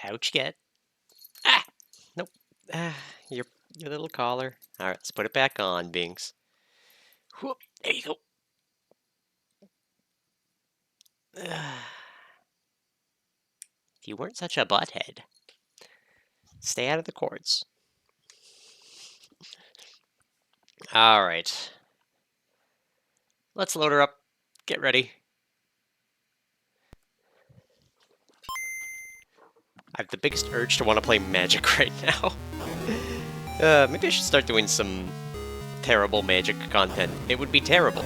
How'd you get? Ah! Nope. Ah, your little collar. Alright, let's put it back on, Binks. Whoop, there you go. If you weren't such a butthead. Stay out of the cords. Alright. Let's load her up. Get ready. I have the biggest urge to want to play Magic right now. Maybe I should start doing some terrible Magic content. It would be terrible.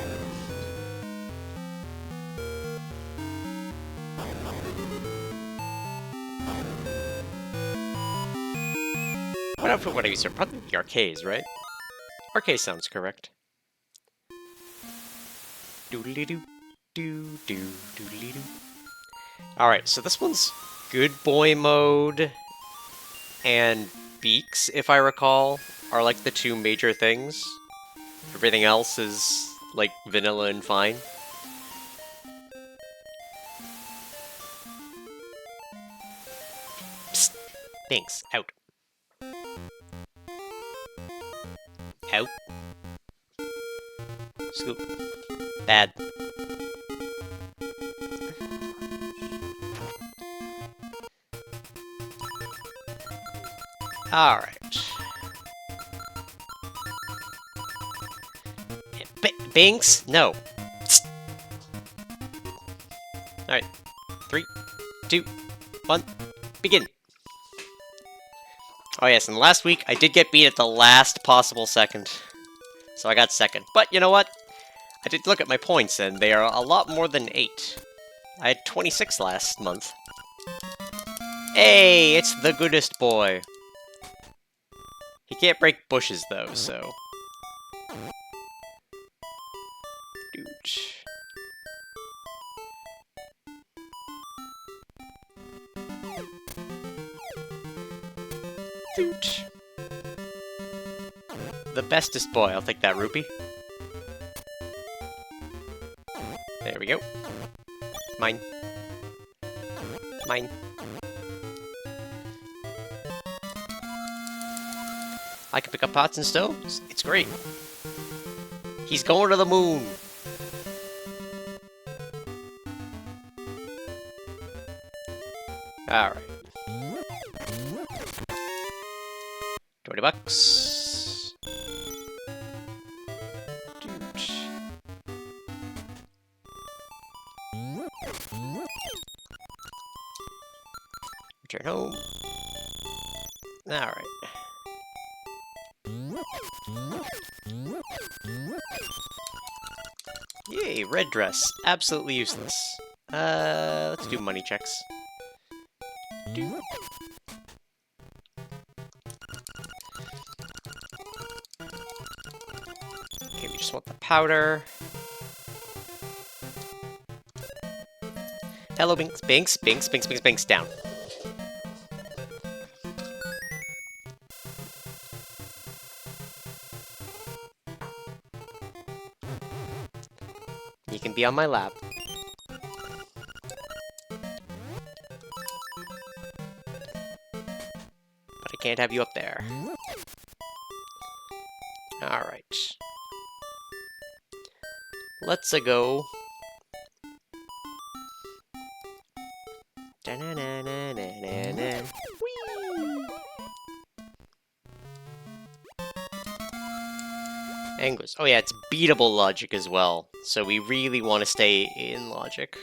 What outfit would I use here? Probably the Arcades, right? Arcade sounds correct. Doodly-doo, doo-doo, doodly-doo. Alright, so this one's Good Boy Mode and Beaks, if I recall, are like the two major things. Everything else is like vanilla and fine. Psst. Thanks. Out. Out. Scoop. Bad. Alright. Binks? No. Alright. 3, 2, 1, begin. Oh yes, and last week I did get beat at the last possible second. So I got second. But you know what? I did look at my points, and they are a lot more than 8. I had 26 last month. Hey, it's the goodest boy. He can't break bushes, though, so... Dooch. Dooch. The bestest boy. I'll take that rupee. There we go. Mine. Mine. I can pick up pots and stoves. It's great. He's going to the moon. Alright. $20. Dude. Return home. Alright. Yay, red dress. Absolutely useless. Let's do money checks. Okay, we just want the powder. Hello, Binks. Binks, Binks, Binks, Binks, Binks, down. You can be on my lap. But I can't have you up there. Alright. Let's go. Da-na-na-na-na-na-na. Anglers. Oh yeah, it's beatable logic as well, so we really want to stay in logic.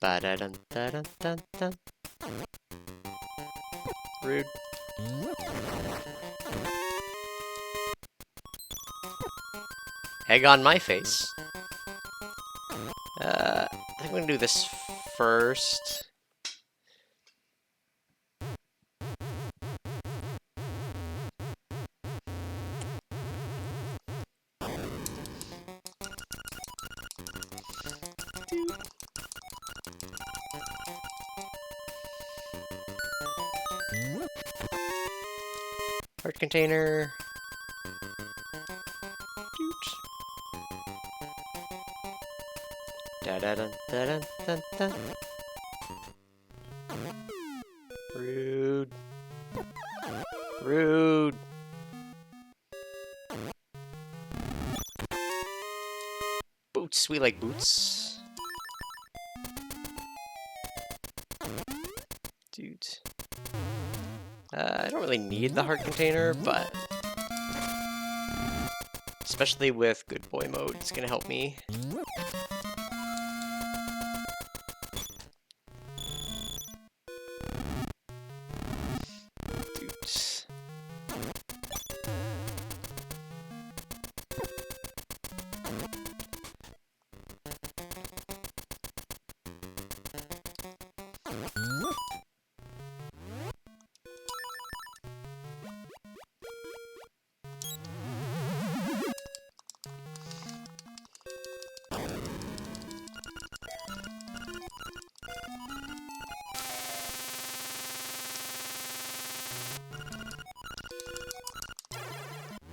Ba-da-dun-da-dun-dun-dun. Rude. Egg on my face. I think I'm gonna do this first. Heart container. Doot. Da da da da da da. Rude. Rude. Boots. We like boots. Dude. I don't really need the heart container, but especially with good boy mode, it's gonna help me. Dude.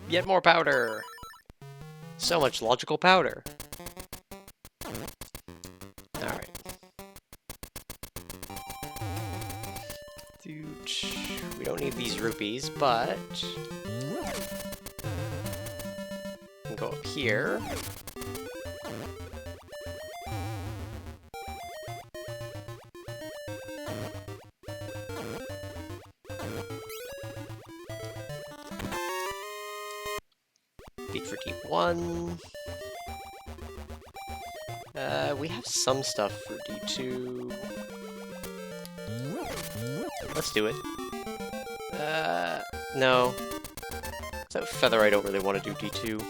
Yet more powder! So much logical powder. Alright. Dude, we don't need these rupees, but we can go up here. Beat for D1. We have some stuff for D2. Let's do it. No. Is that Feather I don't really want to do D2.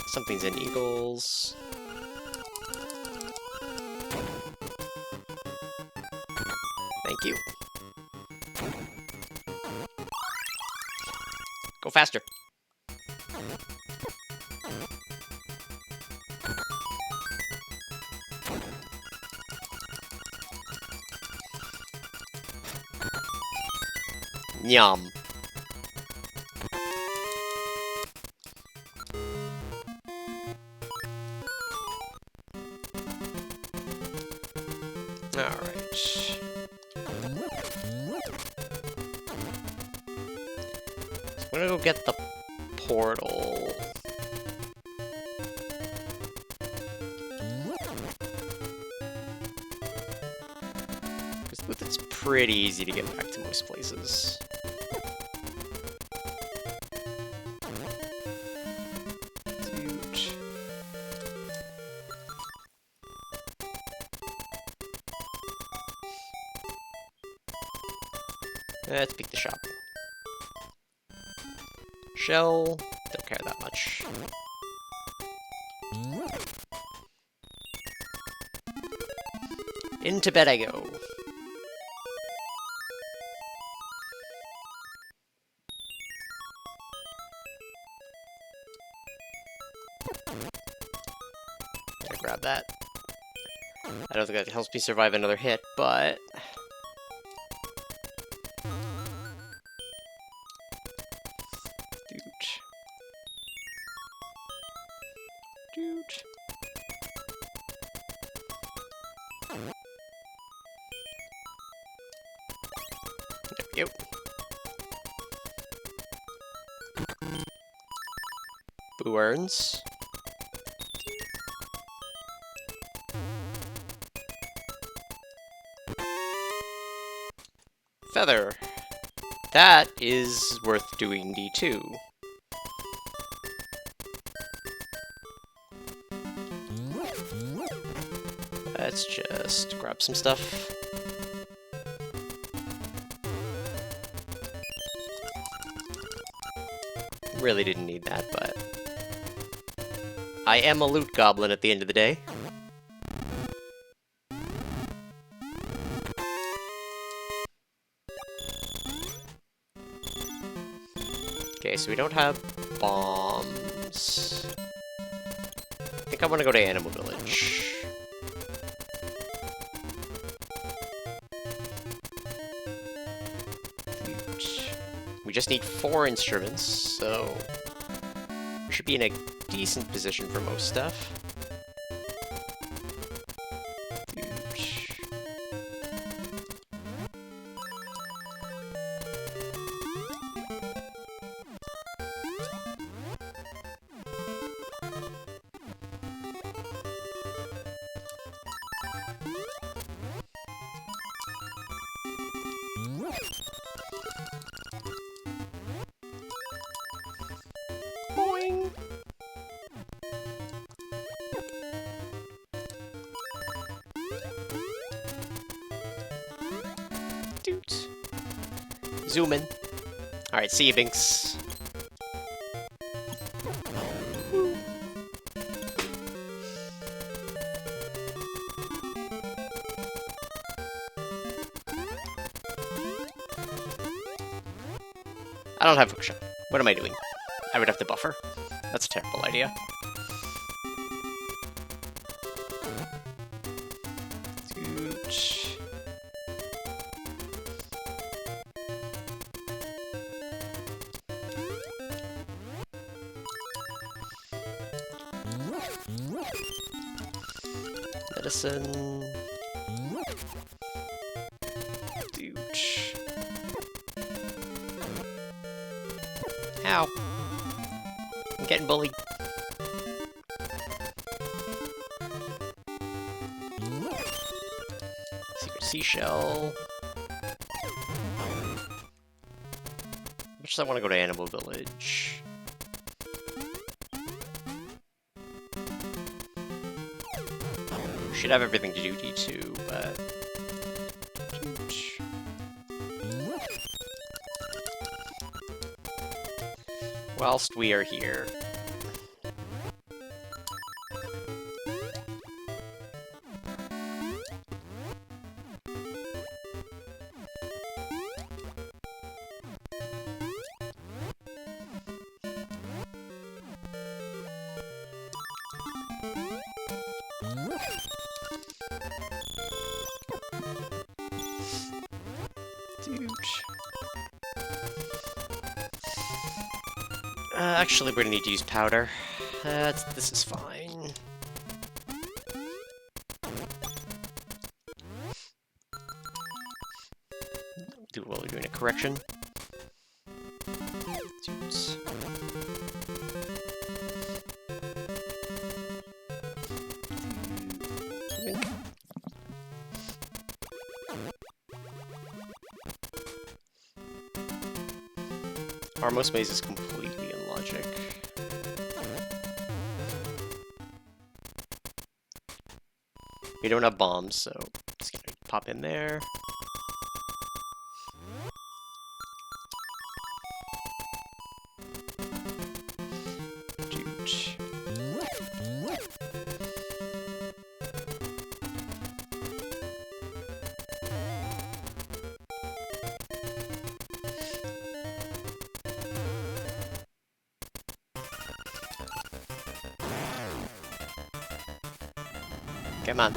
Something's in Eagles. Thank you. Go faster. Yum. Alright. I'm gonna go get the portal. Because with it's pretty easy to get back to most places. Huge. Let's pick the shop. Shell, don't care that much. Into bed I go. Gotta grab that. I don't think that helps me survive another hit, but dude. There we go. Boo earns. Feather. That is worth doing D2. Let's just grab some stuff. Really didn't need that, but I am a loot goblin at the end of the day. Okay, so we don't have bombs. I think I want to go to Animal Village. We just need 4 instruments, so should be in a decent position for most stuff. Boing! Doot. Zoom in. Alright, see you, Binks. I don't have hookshot. What am I doing? I would have to buffer. That's a terrible idea. Doot. Medicine. Doot. Ow. I'm getting bullied. Secret seashell. How much do I want to go to Animal Village? Should have everything to do D2, but... Whilst we are here... actually, we're gonna need to use powder. This is fine. Do it while we're doing a correction. Oops. Armos Maze is completely illogic. We don't have bombs, so just gonna pop in there. Dude. Come on.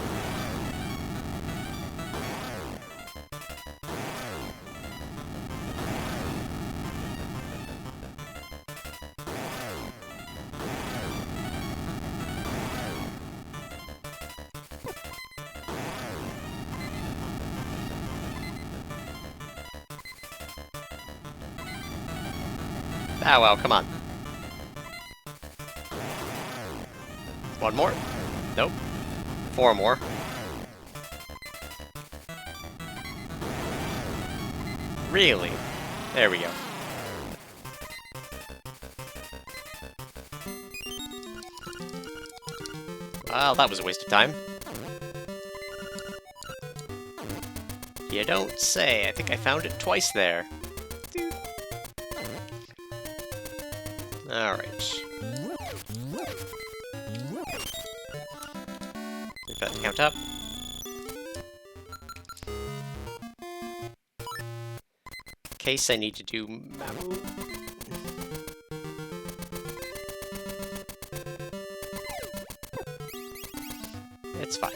Ah, well, come on. One more? Nope. 4 more. Really? There we go. Well, that was a waste of time. You don't say. I think I found it twice there. Alright. We've got the count up. In case I need to do Mamu. It's fine.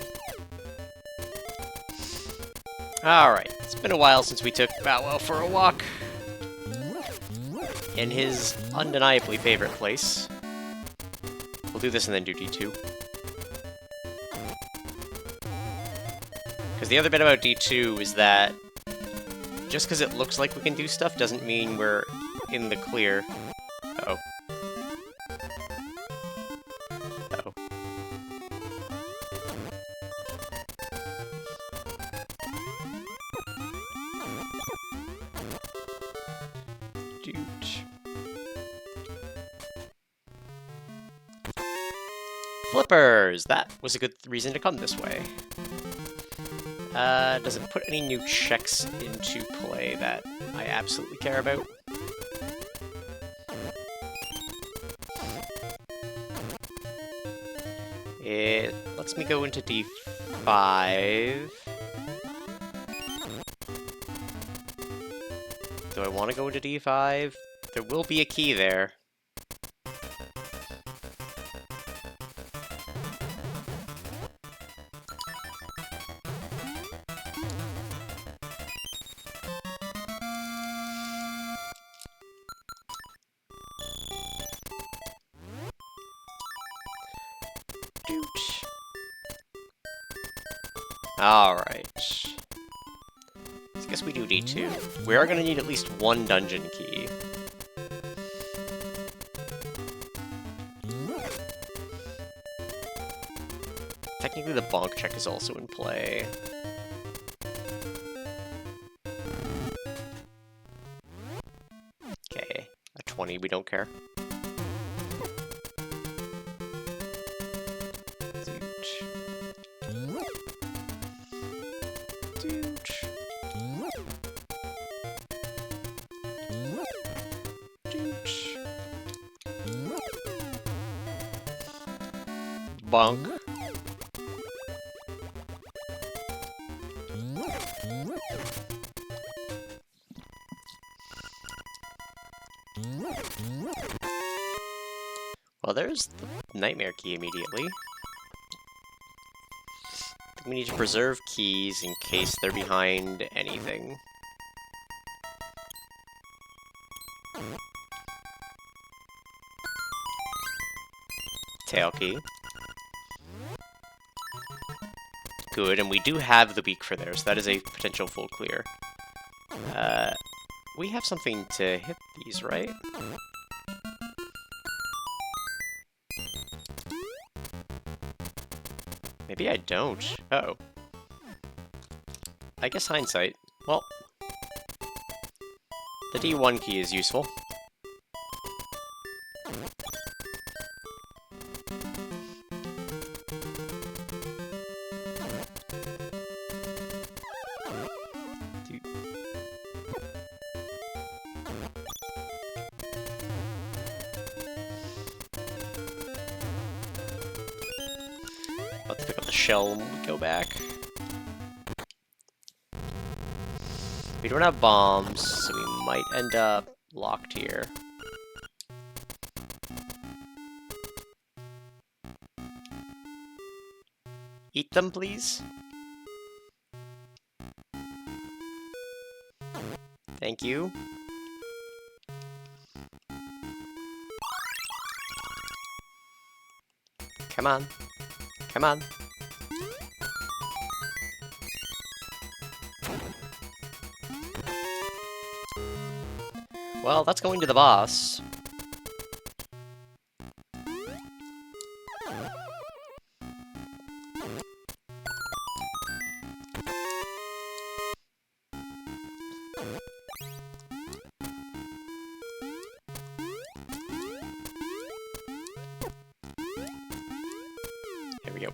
Alright, it's been a while since we took Bow Wow for a walk. In his undeniably favorite place. We'll do this and then do D2. Because the other bit about D2 is that just because it looks like we can do stuff doesn't mean we're in the clear. Uh-oh. Uh-oh. Flippers! That was a good reason to come this way. Does it put any new checks into play that I absolutely care about? It lets me go into D5. Do I want to go into D5? There will be a key there. Alright. I guess we do D2. We are going to need at least one dungeon key. Technically the bonk check is also in play. Okay, a 20, we don't care. Bonk. Well, there's the nightmare key immediately. I think we need to preserve keys in case they're behind anything. Tail key. Good, and we do have the beak for there, so that is a potential full clear. We have something to hit these, right? Maybe I don't. Uh-oh. I guess hindsight. Well, the D1 key is useful. Let's pick up the shell when we go back. We don't have bombs, so we might end up locked here. Eat them, please. Thank you. Come on. Come on. Well, that's going to the boss. There we go.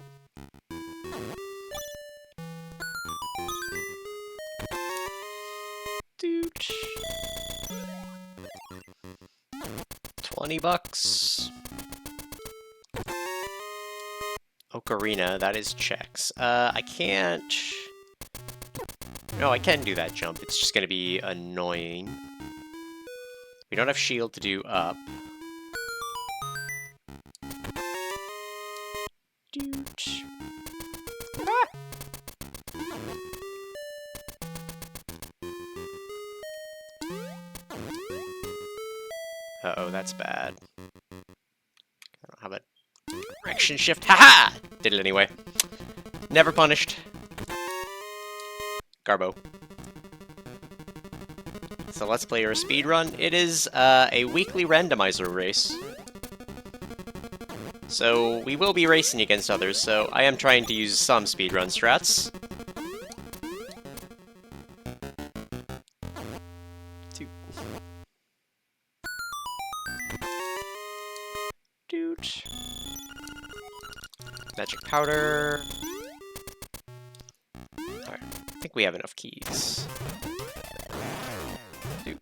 Doot. $20. Ocarina, that is checks. I can't... No, I can do that jump. It's just gonna be annoying. We don't have shield to do up. Doot. Ah! Uh-oh, that's bad. I don't have a Direction shift. Haha! Did it anyway. Never punished. Garbo. So let's play our speedrun. It is a weekly randomizer race. So we will be racing against others, so I am trying to use some speedrun strats. Dude. Magic powder. Alright, I think we have enough keys. Dude.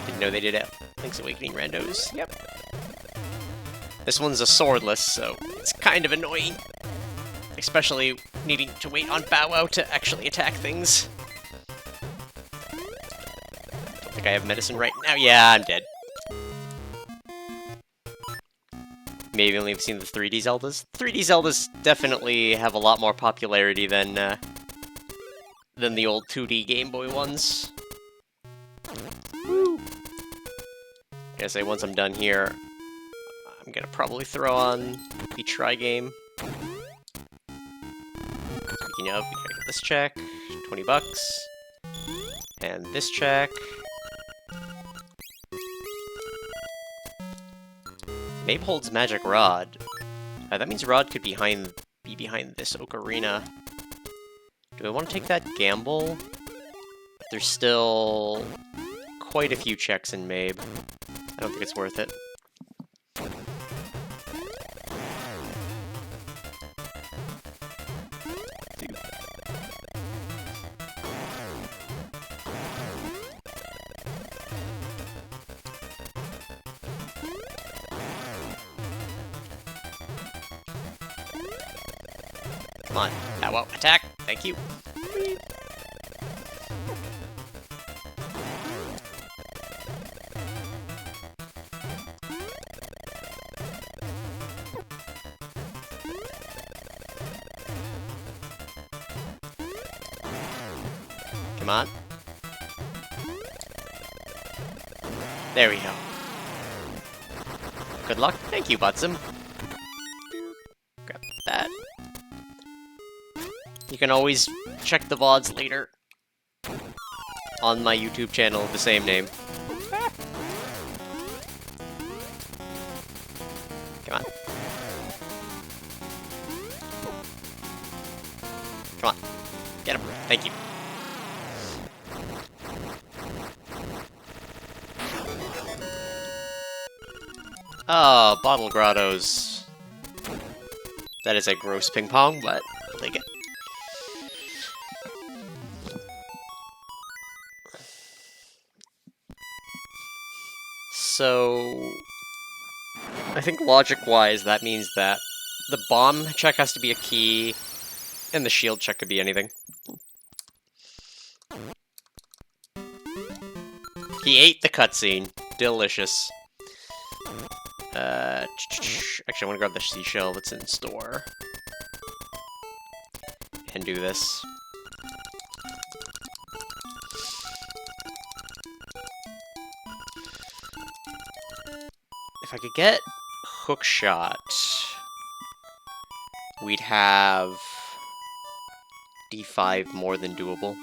Didn't know they did it. Link's Awakening randos. Yep. This one's a swordless, so it's kind of annoying. Especially needing to wait on Bow Wow to actually attack things. Don't think I have medicine right now. Yeah, I'm dead. Maybe only have seen the 3D Zeldas. 3D Zeldas definitely have a lot more popularity than the old 2D Game Boy ones. Woo! I gotta say, once I'm done here, I'm gonna probably throw on the Try Game. Speaking of, we gotta get this check, 20 bucks, and this check. Mabe holds Magic Rod. That means Rod could be behind this Ocarina. Do I want to take that gamble? There's still quite a few checks in Mabe. I don't think it's worth it. Come on, Bow Wow, attack! Thank you. Come on. There we go. Good luck. Thank you, Butsum. Grab that. You can always check the VODs later on my YouTube channel of the same name. Come on. Come on. Get him. Thank you. Oh, bottle grottos. That is a gross ping pong, but I'll take it. So, I think logic-wise, that means that the bomb check has to be a key, and the shield check could be anything. He ate the cutscene. Delicious. Actually, I want to grab the seashell that's in store. And do this. If I could get Hookshot, we'd have D5 more than doable.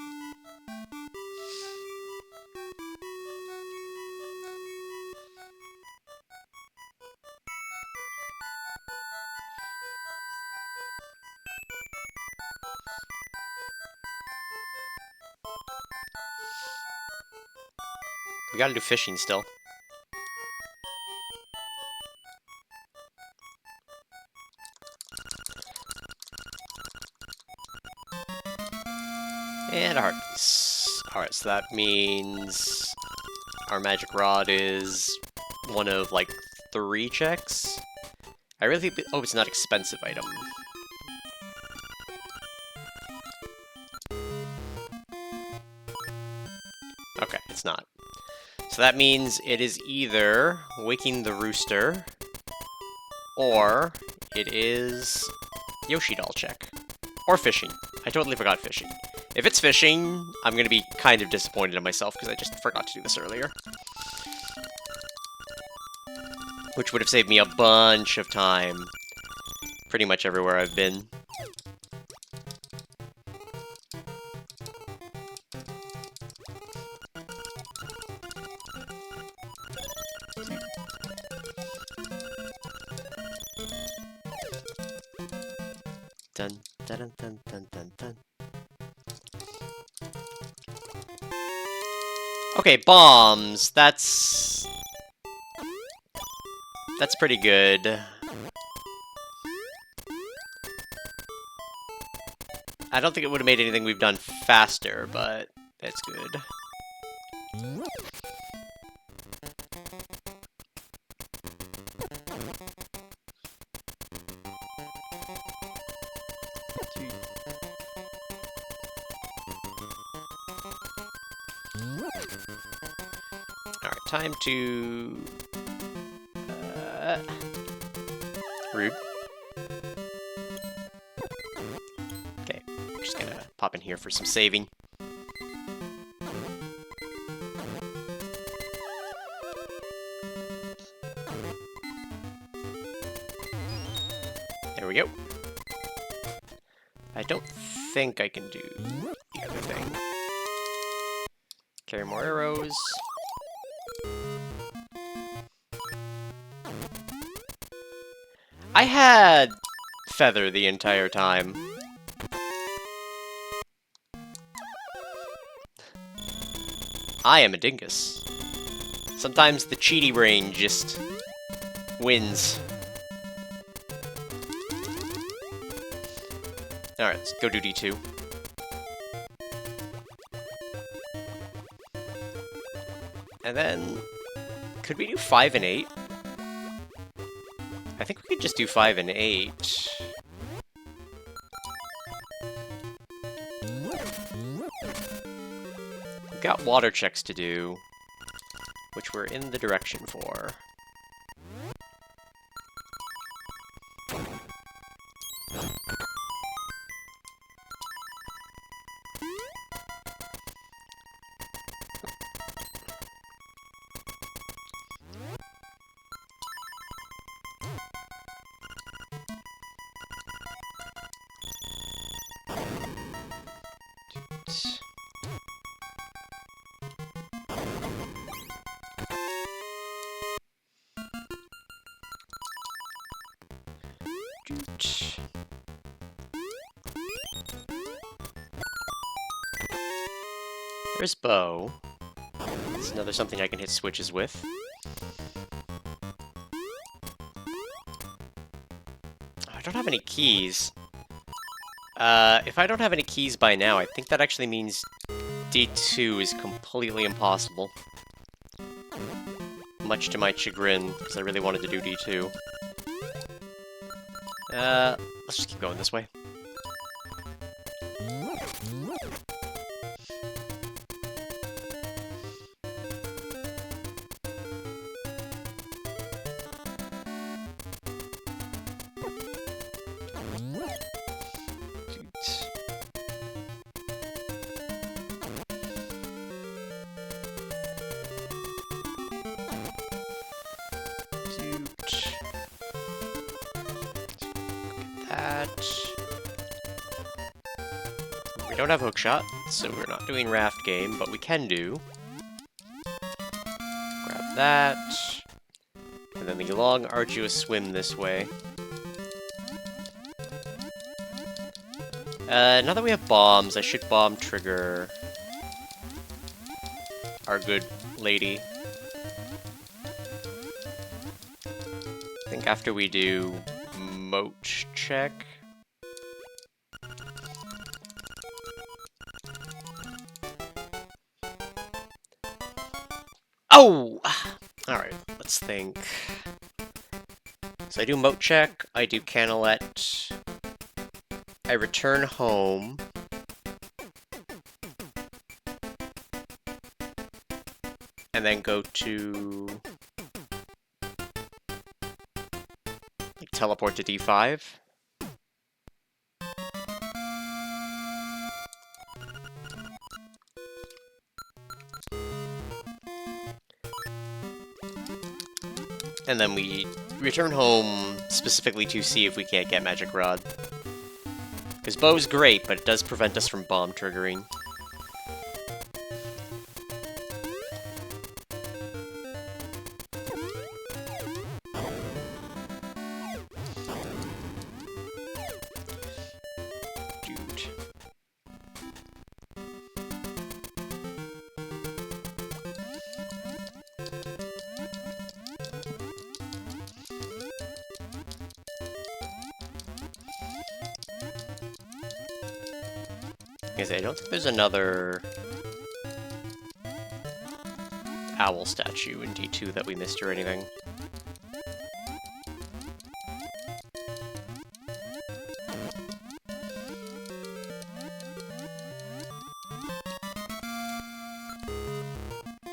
We gotta do fishing still. And a heart piece. Alright, so that means our magic rod is one of, like, 3 checks? I really hope it's not expensive item. Okay, it's not. So that means it is either Waking the Rooster, or it is Yoshi Doll check. Or fishing. I totally forgot fishing. If it's fishing, I'm going to be kind of disappointed in myself because I just forgot to do this earlier. Which would have saved me a bunch of time. Pretty much everywhere I've been. Dun, dun, dun, dun, dun, dun. Okay, bombs. That's pretty good. I don't think it would have made anything we've done faster, but it's good. Alright, time to... rude. Okay, we're just gonna pop in here for some saving. There we go. I don't think I can do the other thing. Carry more arrows. I had feather the entire time. I am a dingus. Sometimes the cheaty brain just wins. Alright, let's go do D2. And then... could we do 5 and 8? I think we could just do 5 and 8. We've got water checks to do, which we're in the direction for. There's bow. That's another something I can hit switches with. Oh, I don't have any keys. If I don't have any keys by now, I think that actually means D2 is completely impossible. Much to my chagrin, because I really wanted to do D2. Let's just keep going this way. We don't have hookshot, so we're not doing raft game, but we can do. Grab that. And then the long, arduous swim this way. Now that we have bombs, I should bomb trigger our good lady. I think after we do moat check. Oh! Alright, let's think. So I do moat check, I do canalet, I return home. And then go to... like, teleport to D5. And then we return home specifically to see if we can't get Magic Rod. Because bow's great, but it does prevent us from bomb triggering. I don't think there's another owl statue in D2 that we missed or anything.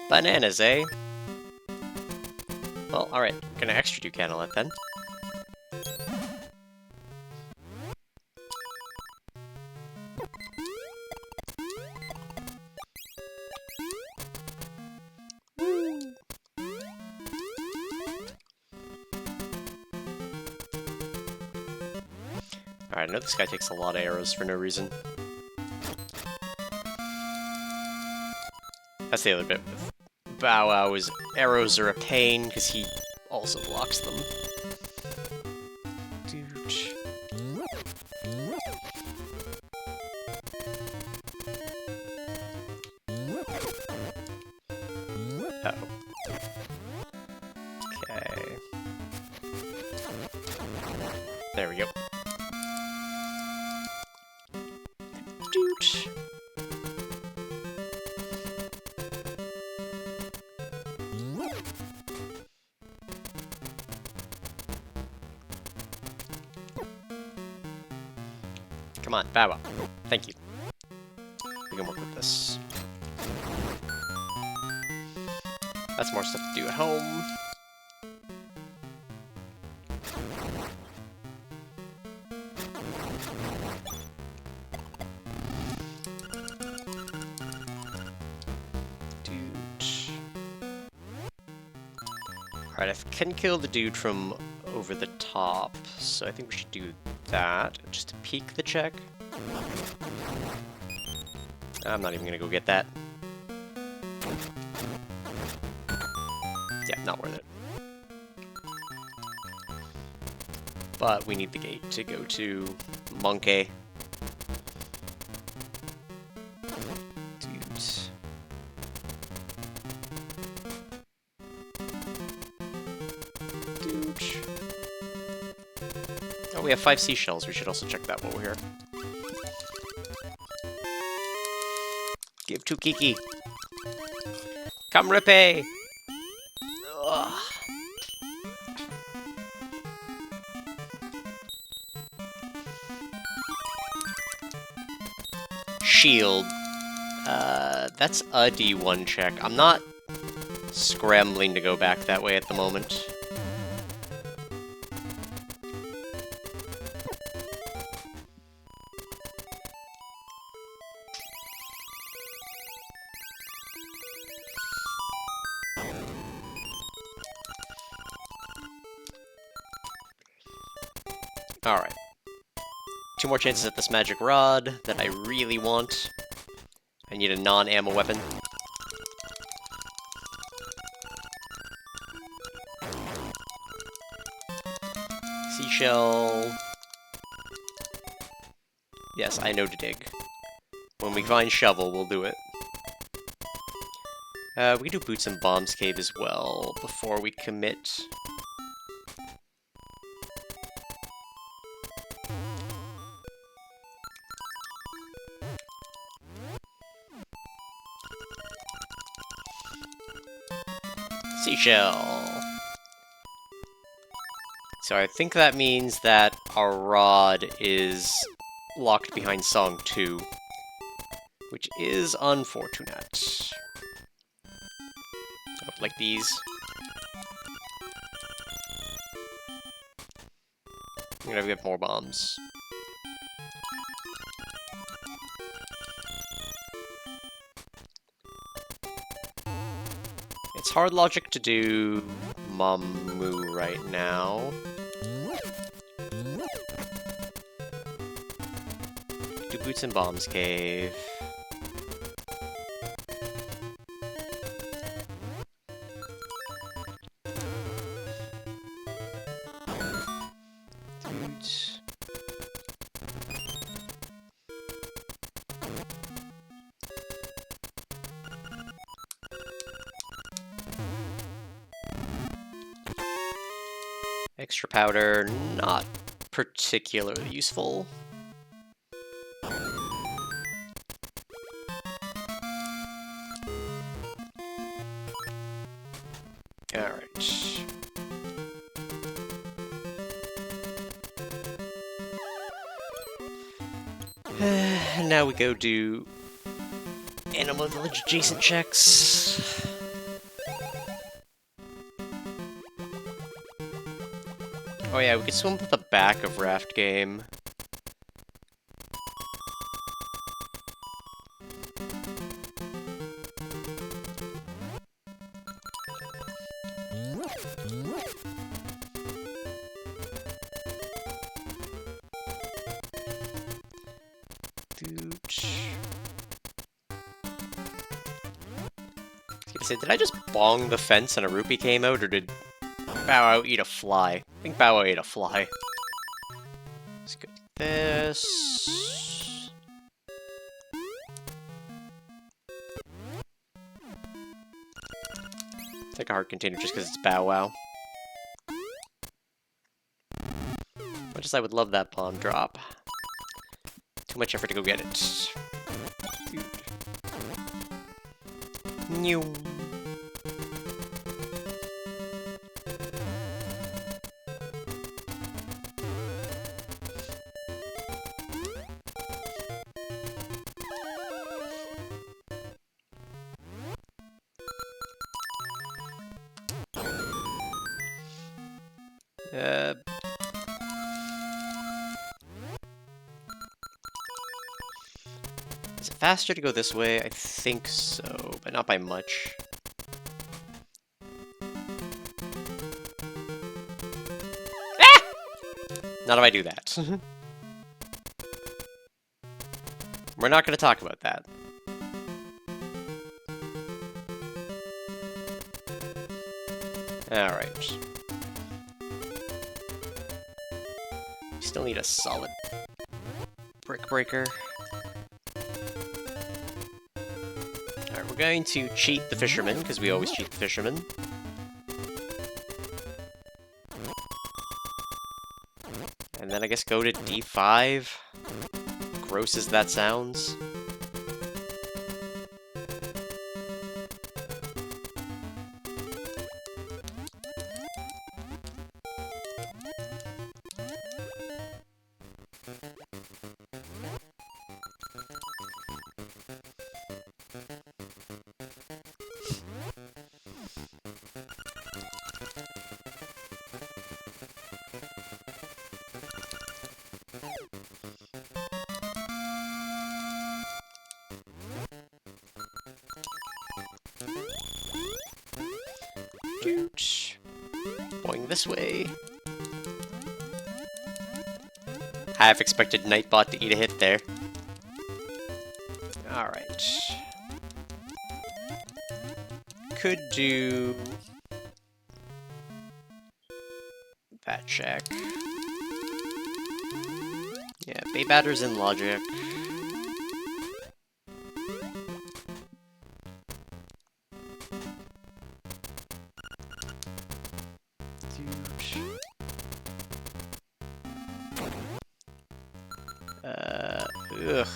Bananas, eh? Well, alright. Gonna extra do Candlelit then. Alright, I know this guy takes a lot of arrows for no reason. That's the other bit with Bow Wow, is arrows are a pain, because he also blocks them. Uh-oh. Okay. There we go. Doot. Come on, Bow Wow. Thank you. We can work with this. That's more stuff to do at home. Alright, I can kill the dude from over the top, so I think we should do that, just to peek the check. I'm not even gonna go get that. Yeah, not worth it. But we need the gate to go to Monkey. Oh, we have 5 seashells. We should also check that while we're here. Give to Kiki. Come, Rippe! Ugh. Shield. That's a D1 check. I'm not scrambling to go back that way at the moment. Alright. 2 more chances at this magic rod that I really want. I need a non-ammo weapon. Seashell. Yes, I know to dig. When we find shovel, we'll do it. We can do Boots and Bombs Cave as well before we commit. Seashell. So I think that means that our rod is locked behind Song 2, which is unfortunate. Oh, like these. I'm gonna get more bombs. It's hard logic to do Mamu right now. Do Boots and Bombs Cave. Boots. Extra powder, not particularly useful. Alright. Now we go do Animal Village adjacent checks. Oh yeah, we could swim to the back of Raft Game. Did I just bong the fence and a rupee came out, or did Bow Wow eat a fly? I think Bow Wow ate a fly. Let's go with this. Take a heart container just because it's Bow Wow. Much as I would love that bomb drop. Too much effort to go get it. Dude. New. Is it faster to go this way? I think so, but not by much. Ah! Not if I do that. We're not going to talk about that. Alright. Still need a solid brick breaker. Alright, we're going to cheat the fisherman, because we always cheat the fisherman. And then I guess go to D5. Gross as that sounds. Going this way. Half expected Nightbot to eat a hit there. Alright. Could do that check. Yeah, Bay Batter's in logic. Ugh.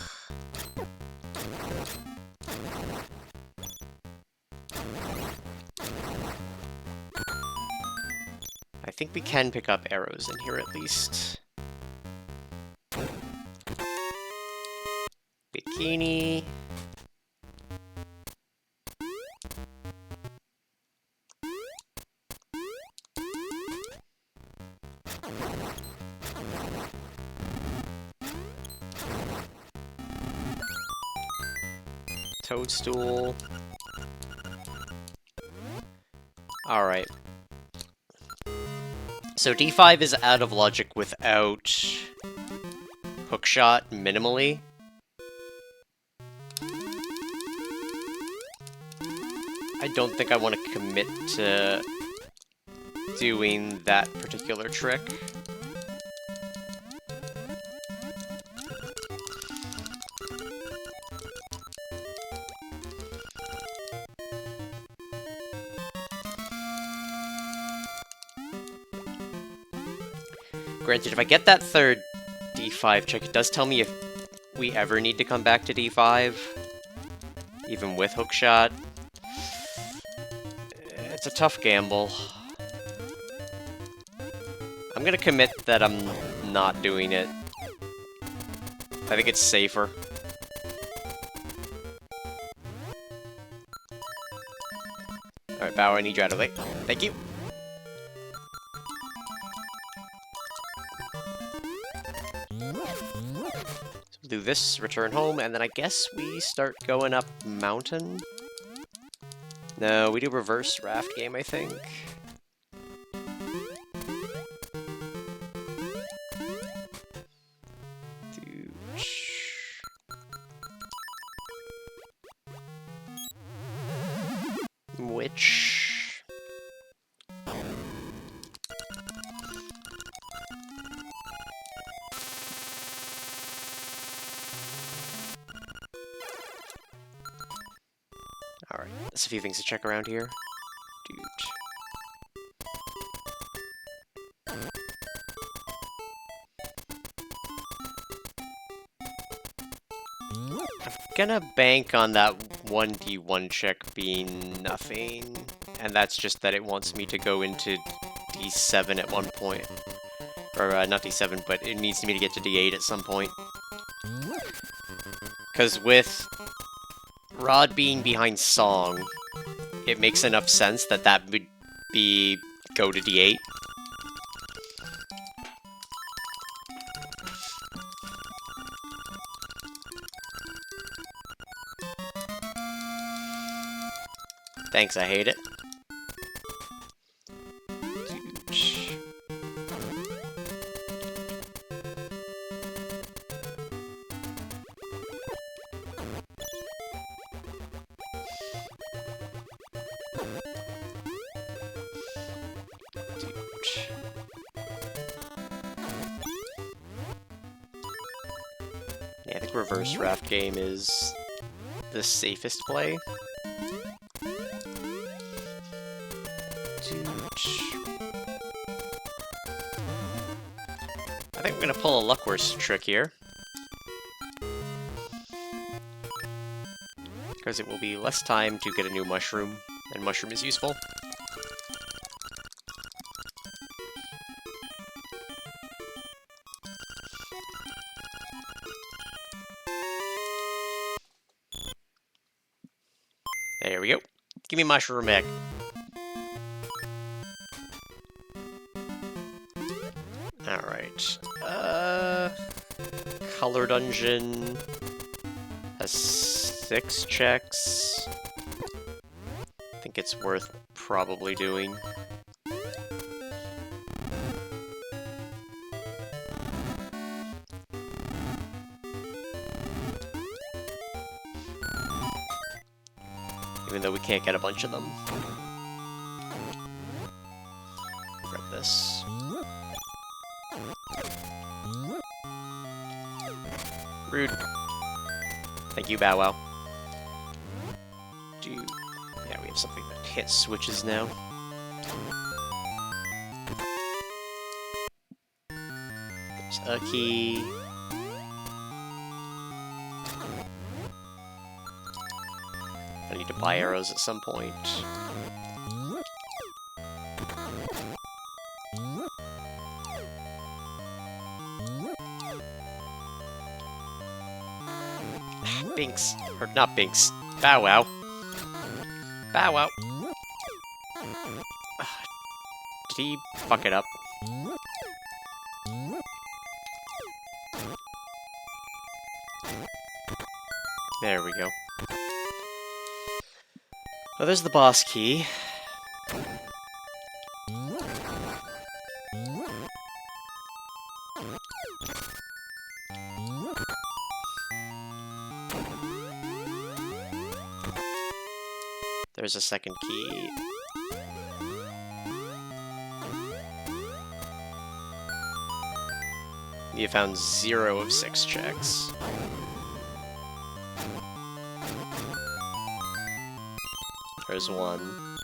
I think we can pick up arrows in here at least. Bikini. Toadstool. Alright. So D5 is out of logic without hookshot minimally. I don't think I want to commit to doing that particular trick. Granted, if I get that third D5 check, it does tell me if we ever need to come back to D5, even with hookshot. It's a tough gamble. I'm gonna commit that I'm not doing it. I think it's safer. Alright, Bauer, I need you out of the way. Thank you. So we'll do this, return home, and then I guess we start going up mountain? No, we do reverse raft game, I think. Which... Alright, there's a few things to check around here. Dude. I'm gonna bank on that 1d1 check being nothing, and that's just that it wants me to go into d7 at one point. Or, not d7, but it needs me to get to d8 at some point. Because with Rod being behind Song, it makes enough sense that that would be go to d8. Thanks, I hate it. Yeah, I think reverse raft game is the safest play. I think I'm gonna pull a Luckwurst trick here. Because it will be less time to get a new mushroom, and mushroom is useful. There we go. Give me mushroom egg. Alright. Color dungeon has 6 checks. I think it's worth probably doing. Even though we can't get a bunch of them. Grab this. Rude. Thank you, Bow Wow. Dude. Yeah, we have something that hits switches now. There's a key. I need to buy arrows at some point. Binks. Or not Binks. Bow Wow. Bow Wow. Did he fuck it up? There we go. Oh, there's the boss key. There's a second key. You found 0 of 6 checks. There's 1.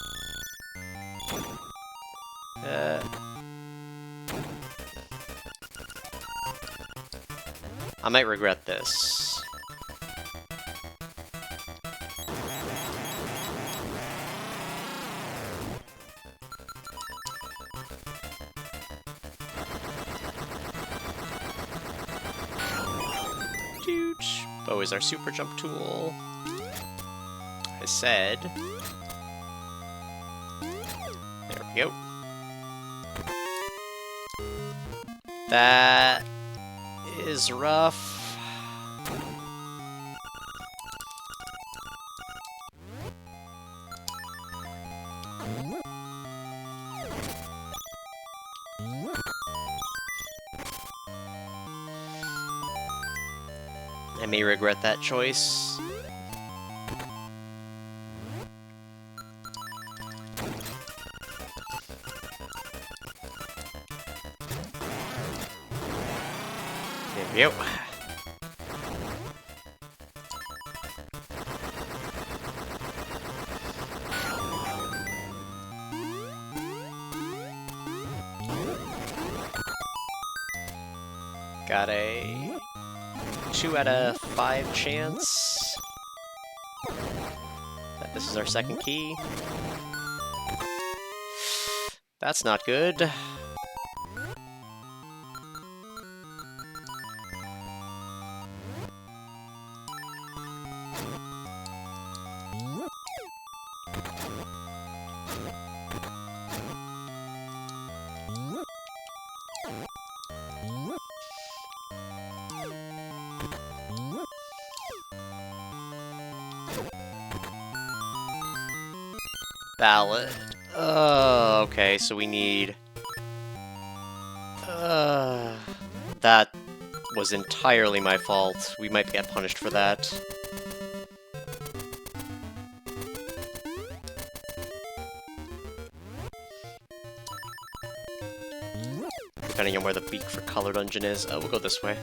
I might regret this. Bow is our super jump tool. I said. There we go. That is rough. I may regret that choice. There we go. Got a 2 out of 5 chance that this is our second key. That's not good. Ballad. Okay, so we need... that was entirely my fault. We might get punished for that. Depending on where the beak for color dungeon is. We'll go this way.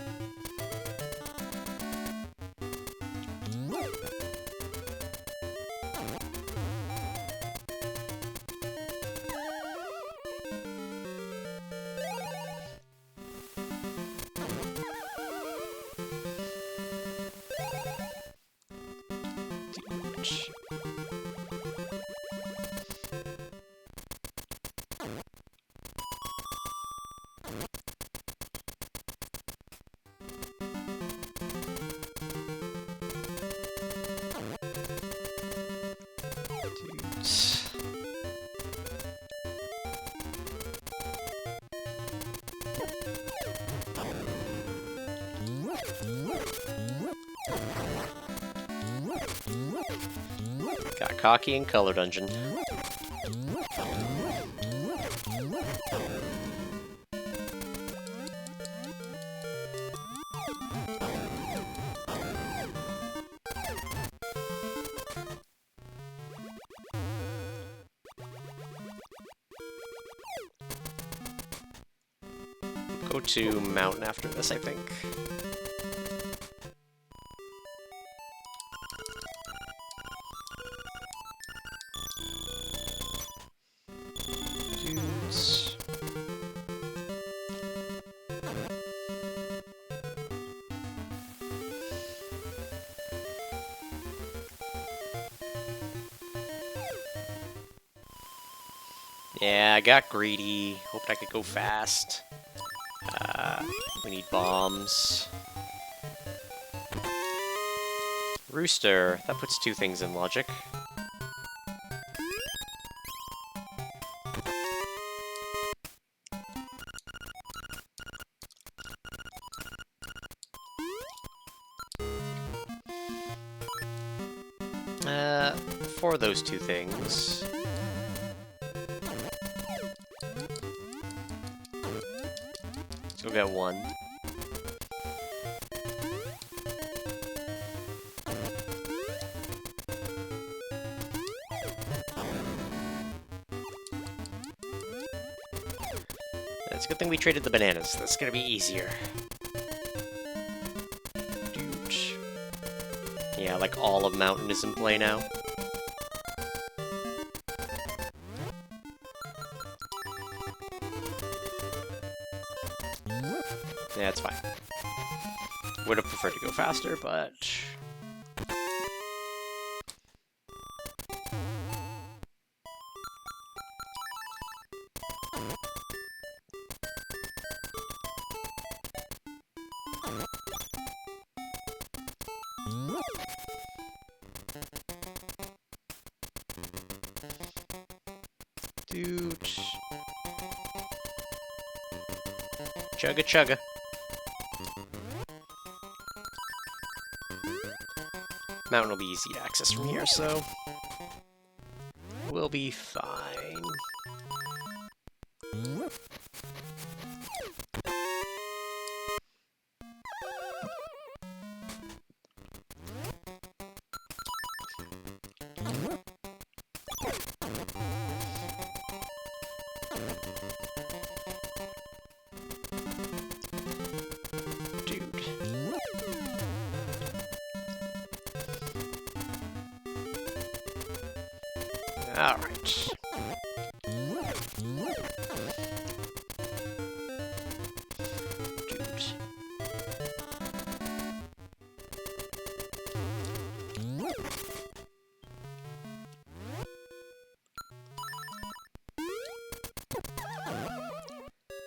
Got cocky and color dungeon. Go to mountain after this, I think. Dudes. Yeah, I got greedy. Hoped I could go fast. We need bombs. Rooster. That puts 2 things in logic. For those 2 things. So we'll get 1. It's a good thing we traded the bananas. That's gonna be easier. Dude. Yeah, like all of Mountain is in play now. Yeah, it's fine. Would have preferred to go faster, but... Dude. Chugga chugga. Mountain will be easy to access from here, so we'll be fine. Alright.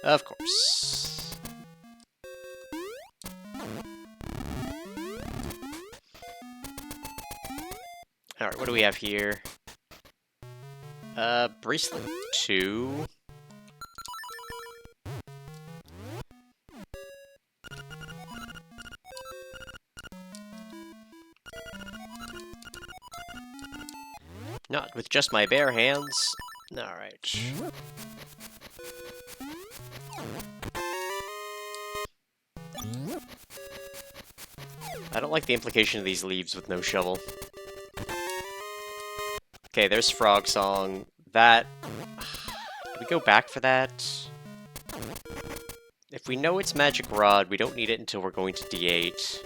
Of course. Alright, what do we have here? Bracelet 2. Not with just my bare hands. Alright. I don't like the implication of these leaves with no shovel. Okay, there's Frog Song. That... Do we go back for that? If we know it's Magic Rod, we don't need it until we're going to D8.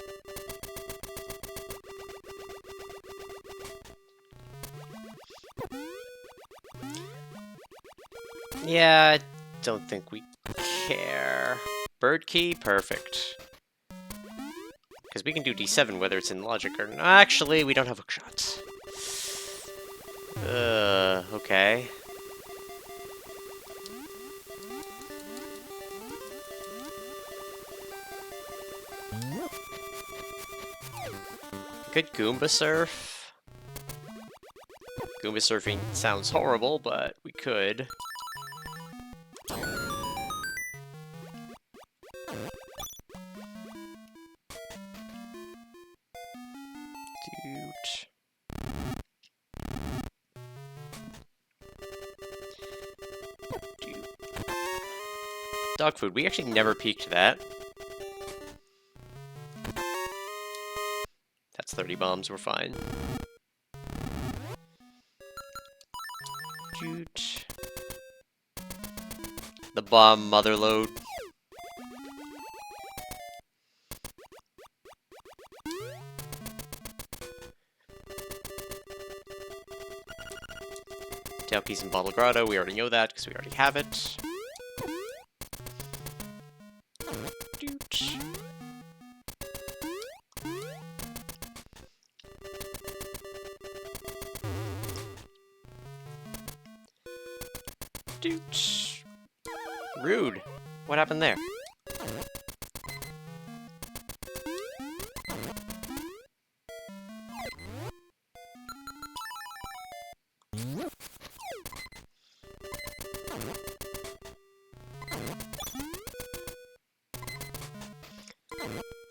Yeah, I don't think we care. Bird Key? Perfect. Because we can do D7 whether it's in Logic or not. Actually, we don't have Hookshot. Okay. Could Goomba Surf? Goomba Surfing sounds horrible, but we could. Dog food. We actually never peeked that. That's 30 bombs. We're fine. Shoot. The bomb motherload. Tailkeys and Bottle Grotto. We already know that because we already have it. Rude. What happened there?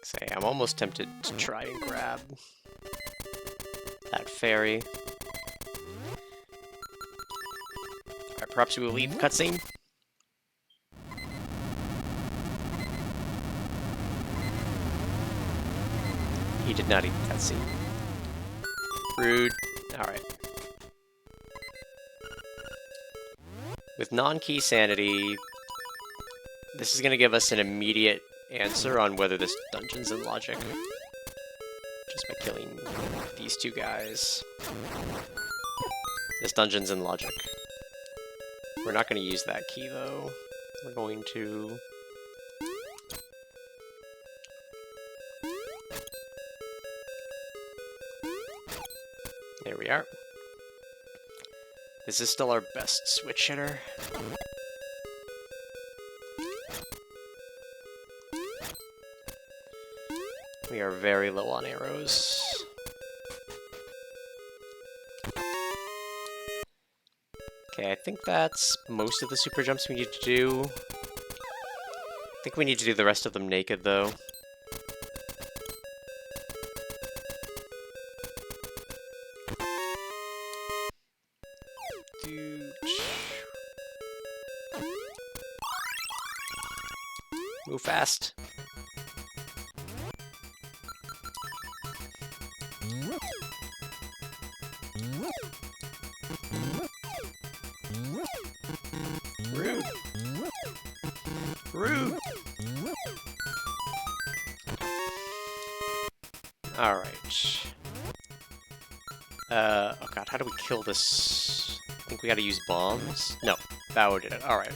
Say, I'm almost tempted to try and grab that fairy. Alright, perhaps we will leave the cutscene. He did not eat the cutscene. Rude. Alright. With non-key sanity, this is going to give us an immediate answer on whether this dungeon's in logic. Just by killing these two guys. This dungeon's in logic. We're not going to use that key, though. We're going to... There we are. This is still our best switch hitter. We are very low on arrows. Okay, I think that's most of the super jumps we need to do. I think we need to do the rest of them naked, though. Move fast. Rude. Rude. Alright. Oh god, how do we kill this? I think we gotta use bombs? No, Bao did it. Alright.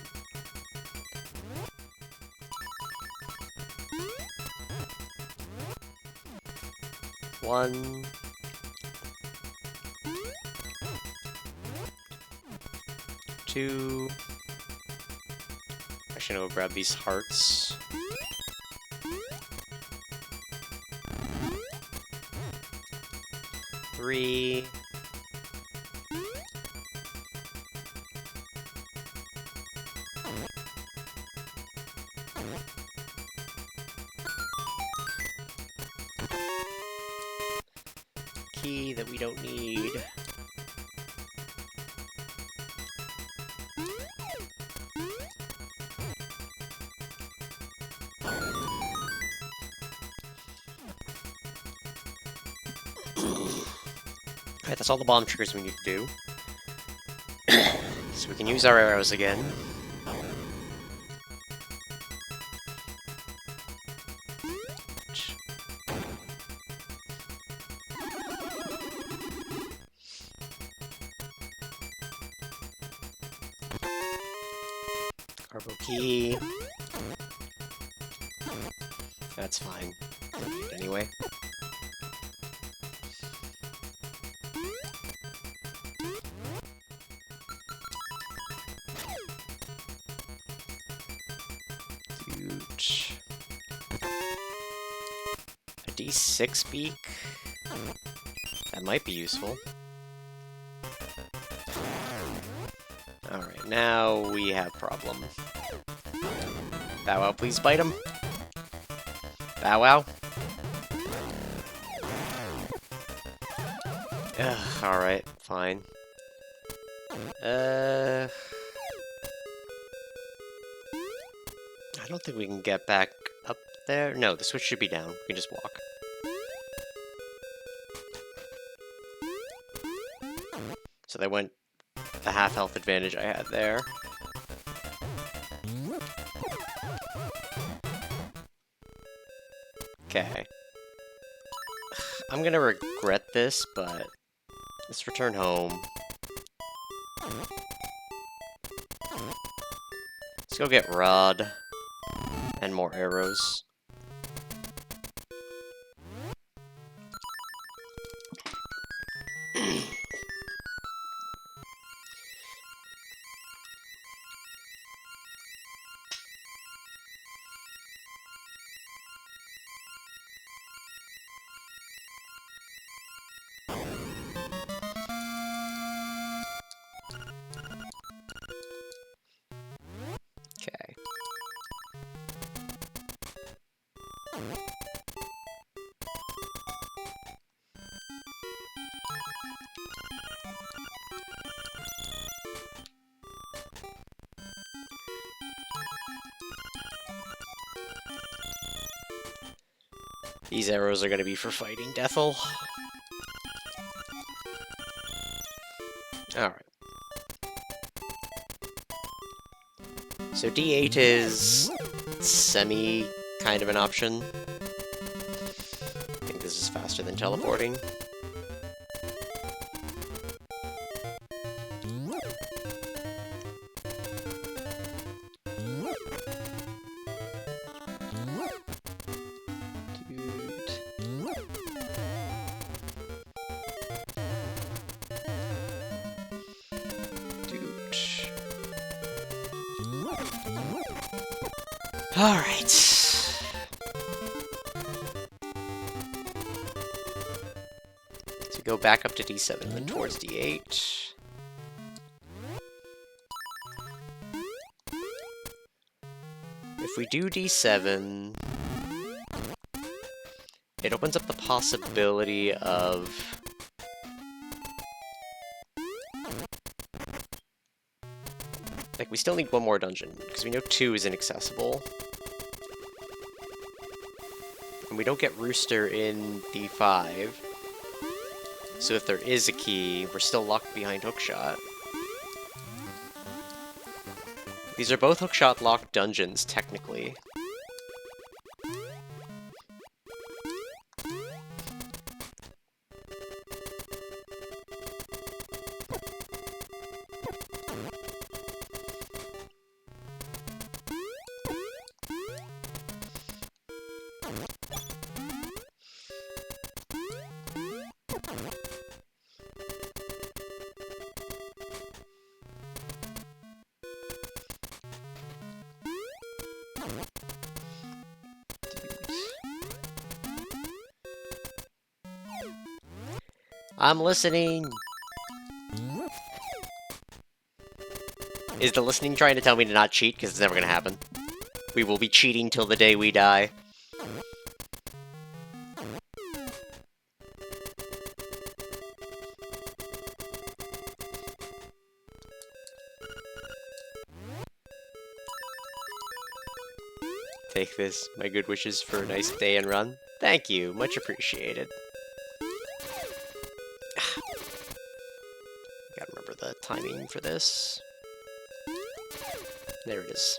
One. Two. Actually, no, we'll grab these hearts. Three. Key that we don't need. Alright, that's all the bomb triggers we need to do. So we can use our arrows again. Carbo key. That's fine. Don't need it anyway. A D6 beak? That might be useful. Alright, now we have problem. Bow Wow, please bite him. Bow Wow. Ugh, alright, fine. I don't think we can get back up there. No, the switch should be down. We can just walk. So they went the half health advantage I had there. Okay. I'm gonna regret this, but let's return home. Let's go get Rod and more arrows. Okay. These arrows are going to be for fighting Deathel. Alright. So D8 is semi kind of an option. I think this is faster than teleporting. Alright. So go back up to D7, then towards D8. If we do D7, it opens up the possibility of... Like, we still need one more dungeon, because we know 2 is inaccessible. And we don't get Rooster in D5. So if there is a key, we're still locked behind Hookshot. These are both Hookshot locked dungeons, technically. I'm listening! Is the listening trying to tell me to not cheat? Because it's never gonna happen. We will be cheating till the day we die. Take this, my good wishes for a nice day and run. Thank you, much appreciated. Gotta remember the timing for this. There it is.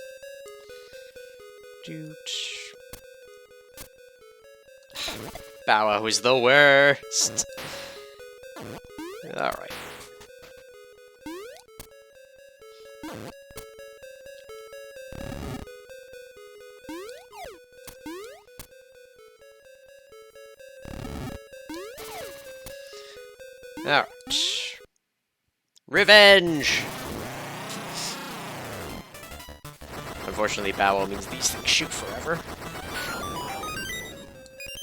Doot. Bow Wow is the worst! Alright. Alright. Revenge! Unfortunately, Bow Wow means these things shoot forever.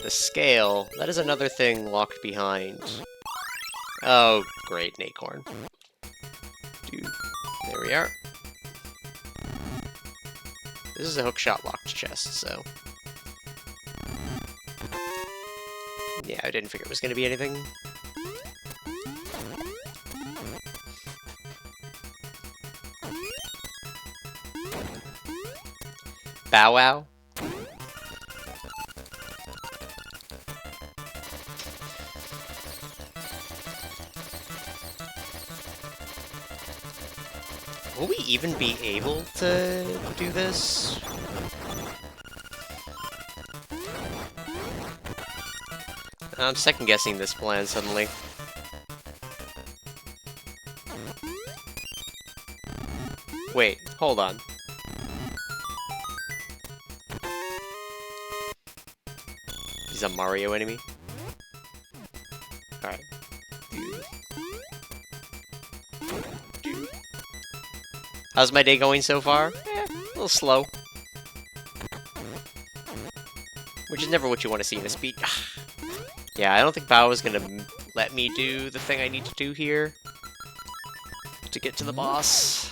The scale, that is another thing locked behind. Oh, great, an acorn. Dude, there we are. This is a hookshot locked chest, so... Yeah, I didn't figure it was going to be anything. Bow Wow? Will we even be able to do this? I'm second-guessing this plan suddenly. Wait, hold on. He's a Mario enemy? Alright. How's my day going so far? A little slow. Which is never what you want to see in a speed. Yeah, I don't think Bao is gonna let me do the thing I need to do here to get to the boss.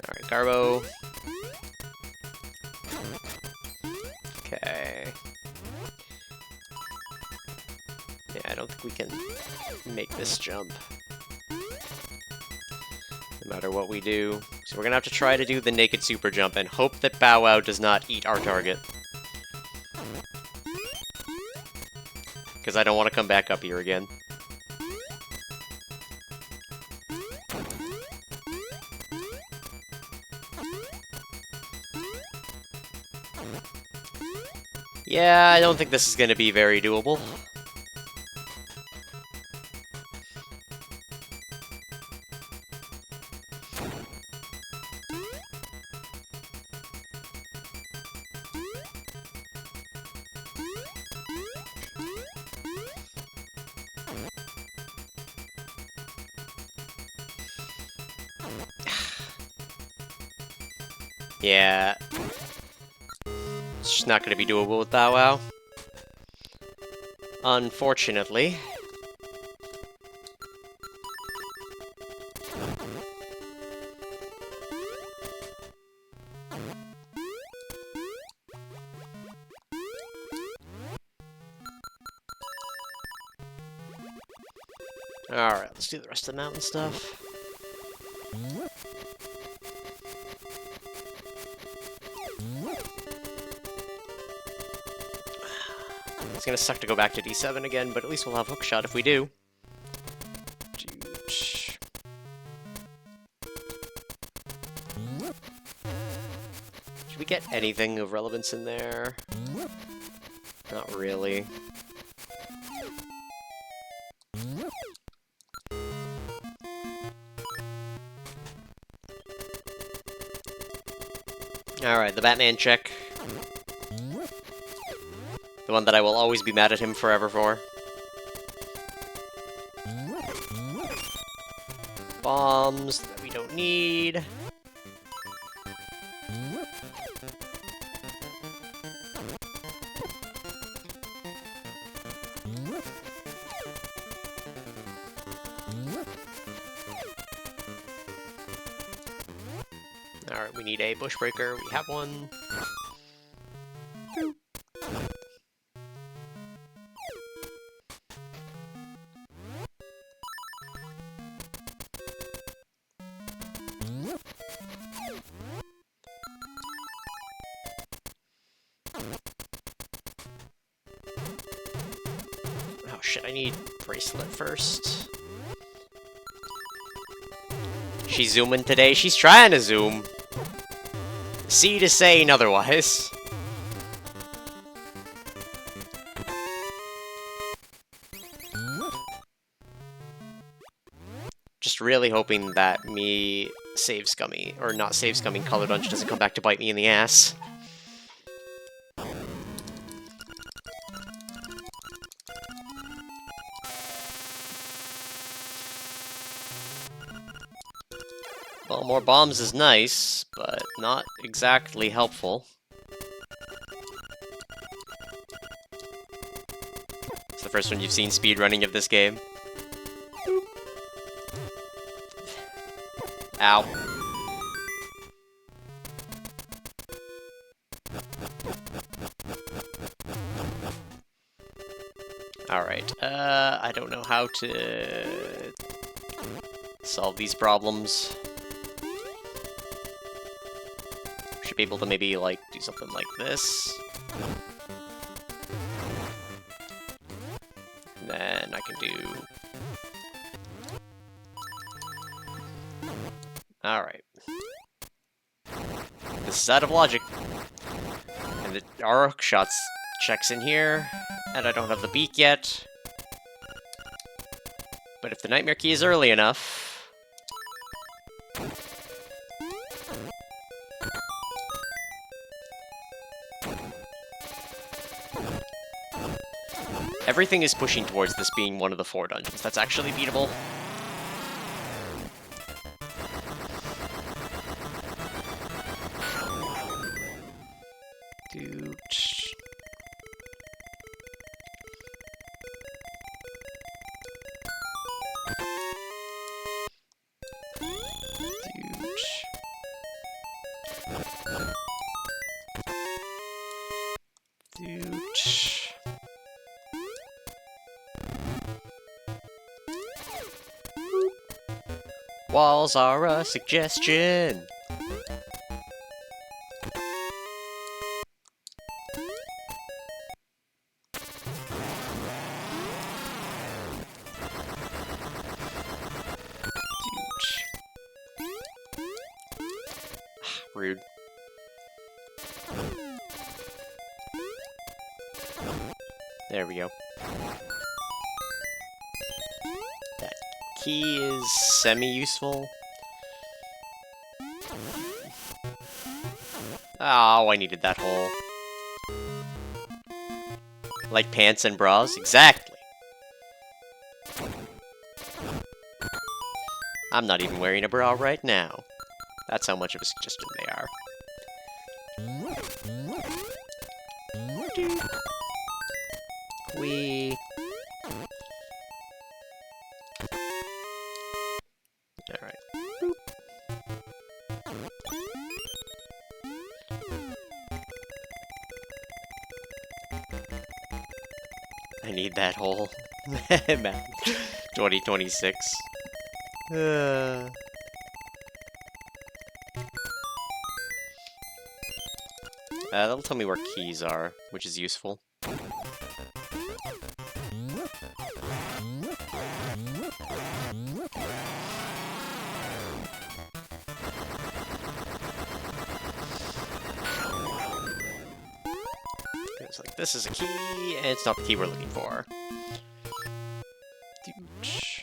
Alright, Garbo. Okay. Yeah, I don't think we can make this jump. No matter what we do. So we're gonna have to try to do the naked super jump and hope that Bow Wow does not eat our target. because I don't want to come back up here again. Yeah, I don't think this is going to be very doable. Yeah. It's just not going to be doable with that WoW. Unfortunately. Alright, let's do the rest of the mountain stuff. It's gonna suck to go back to D7 again, but at least we'll have hookshot if we do. Did we get anything of relevance in there? Not really. Alright, the Batman check. The one that I will always be mad at him forever for. Bombs that we don't need. Alright, we need a bushbreaker. We have one. Oh shit, I need bracelet first. She's zooming today. She's trying to zoom. C to saying otherwise. Just really hoping that me save Scummy, or not save Scummy, Color Dungeon doesn't come back to bite me in the ass. Well, more bombs is nice, but not exactly helpful. It's the first one you've seen speedrunning of this game. Ow. Alright, I don't know how to solve these problems. Should be able to maybe, like, do something like this. And then I can do... Alright. This is out of logic. And our shots checks in here, and I don't have the beak yet. But if the Nightmare Key is early enough... Everything is pushing towards this being one of the 4 dungeons. That's actually beatable. Walls are a suggestion. Rude. There we go. That key is semi-useful. Oh, I needed that hole. Like pants and bras? Exactly. I'm not even wearing a bra right now. That's how much of a suggestion they are. Wee. Alright. I need that hole. Man. 2026. That'll tell me where keys are, which is useful. It's like, this is a key, and it's not the key we're looking for. Dooch.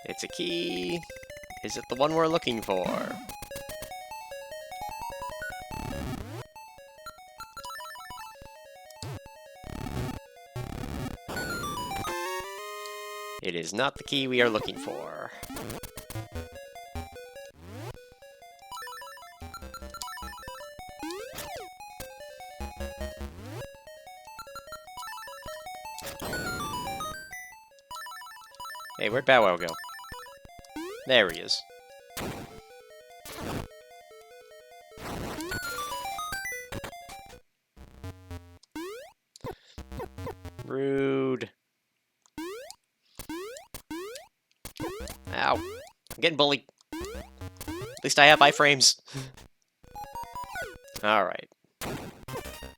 It's a key. Is it the one we're looking for? It is not the key we are looking for. Hey, where'd Bow Wow go? There he is. Rude. Ow. I'm getting bullied. At least I have iframes. Alright.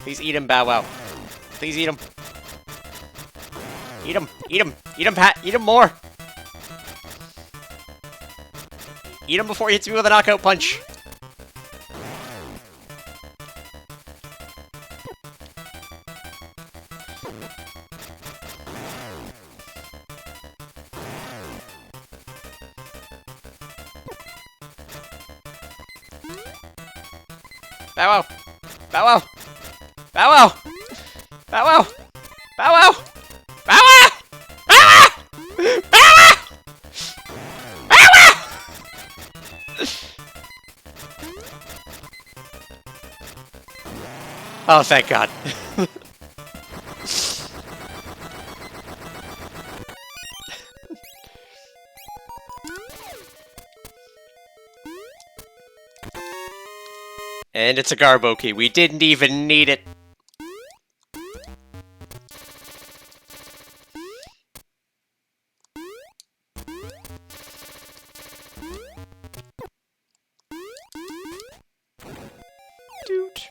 Please eat him, Bow Wow. Please eat him. Eat him! Eat him! Eat him, Pat! Eat him more! Eat him before he hits me with a knockout punch! Bow Wow! Bow Wow! Bow Wow! Bow Wow! Bow Wow! Bow Wow! Bow Wow! Bow Wow! Bow Wow! Oh, thank God. And it's a Garbo key. We didn't even need it. Dude.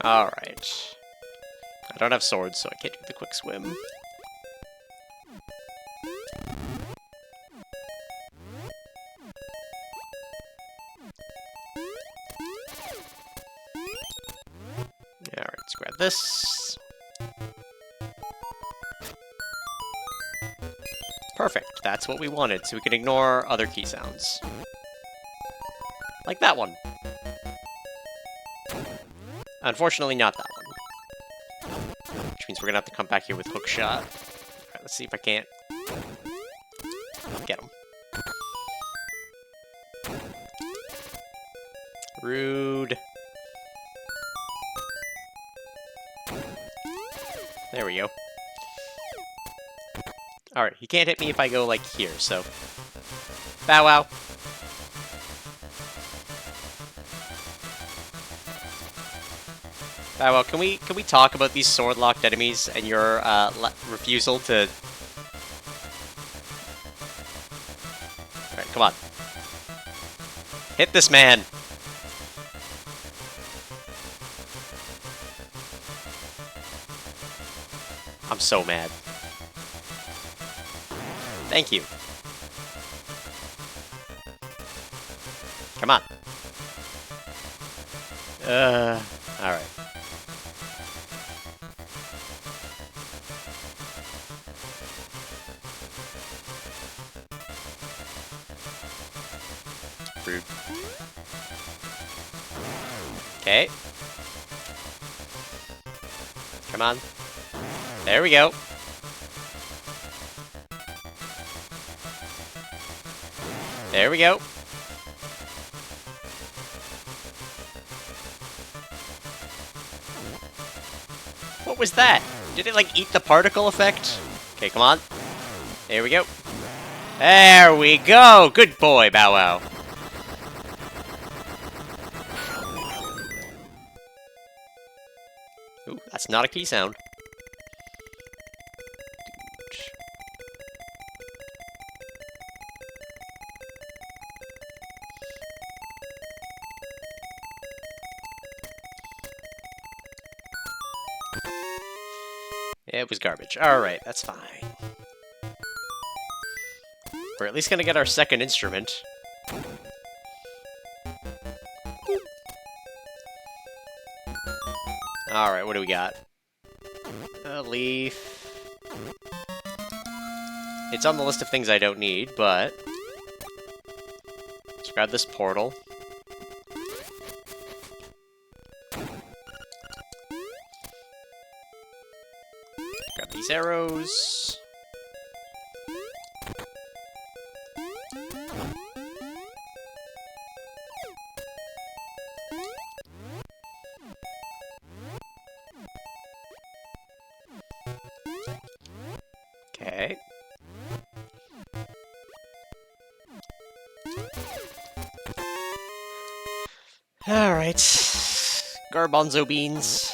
Alright. I don't have swords, so I can't do the quick swim. Alright, let's grab this. Perfect, that's what we wanted, so we can ignore other key sounds. Like that one. Unfortunately, not that one. Which means we're gonna have to come back here with hook shot. Alright, let's see if I can't get him. Rude. There we go. Alright, he can't hit me if I go, like, here, so... Bow Wow! Bow Wow, can we talk about these sword-locked enemies and your, refusal to... Alright, come on. Hit this man! I'm so mad. Thank you. Come on. Alright. Rude. Okay. Come on. There we go. There we go. What was that? Did it, like, eat the particle effect? Okay, come on. There we go. There we go! Good boy, Bow Wow. Ooh, that's not a key sound. It was garbage. Alright, that's fine. We're at least gonna get our second instrument. Alright, what do we got? A leaf. It's on the list of things I don't need, but... let's grab this portal. Grab these arrows. Okay. Alright. Garbanzo beans.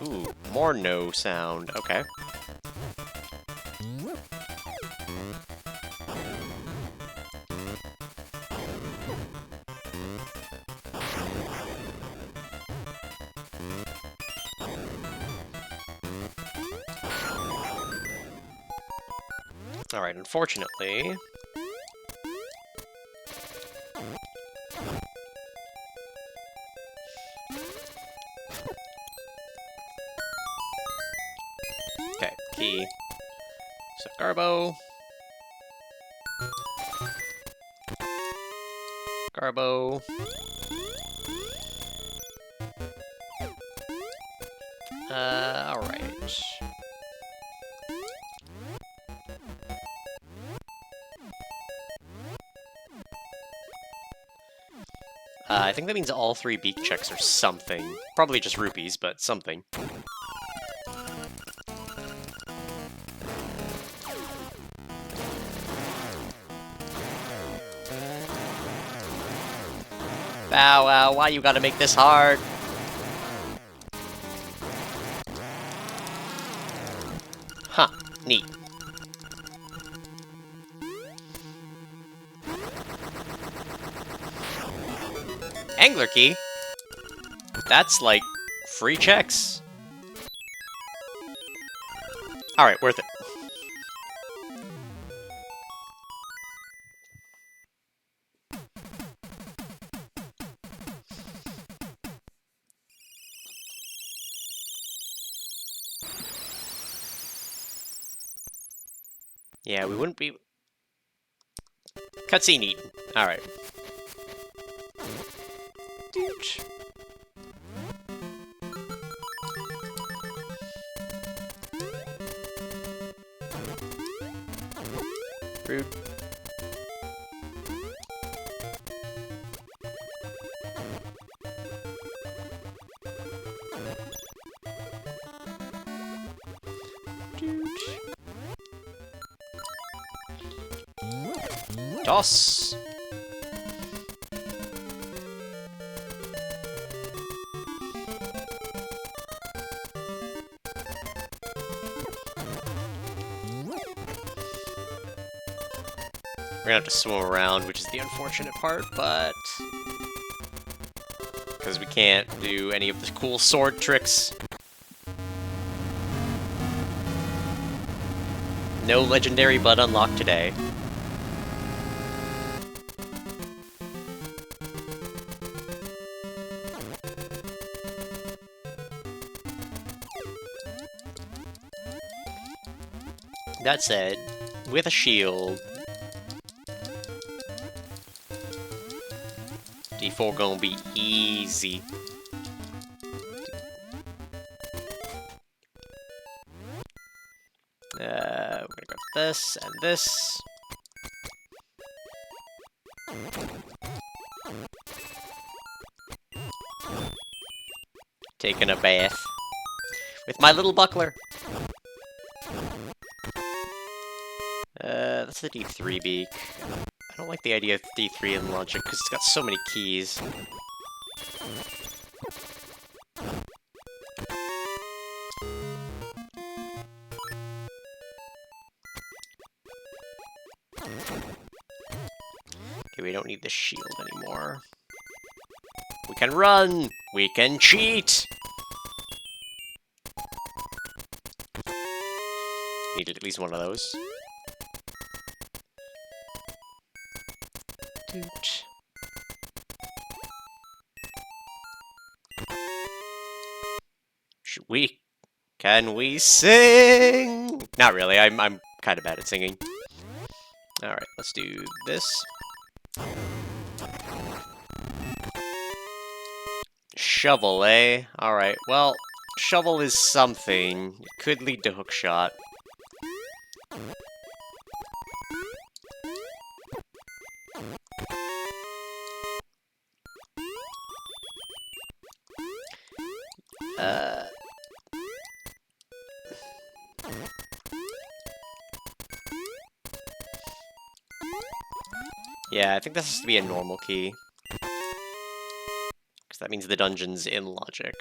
Ooh, more no sound. Okay. Alright, unfortunately... okay, key. So, Garbo. Garbo. Alright. I think that means all 3 beak checks or something. Probably just rupees, but something. Bow Wow, why you gotta make this hard? Huh, neat. Angler key? That's like free checks. Alright, worth it. Yeah, we wouldn't be... cutscene eaten. Alright. Rude. Toss. We're gonna have to swim around, which is the unfortunate part, but... because we can't do any of the cool sword tricks. No legendary bud unlocked today. That said, with a shield, D4 gonna be easy. We're gonna grab this and this. Taking a bath with my little buckler. That's the D3 beak. I don't like the idea of D3 in logic because it's got so many keys. Okay, we don't need the shield anymore. We can run! We can cheat! Needed at least one of those. Doot. Can we sing? Not really, I'm kind of bad at singing. Alright, let's do this. Shovel, eh? Alright, well, shovel is something. It could lead to hookshot. Yeah, I think this has to be a normal key. Because that means the dungeon's in logic.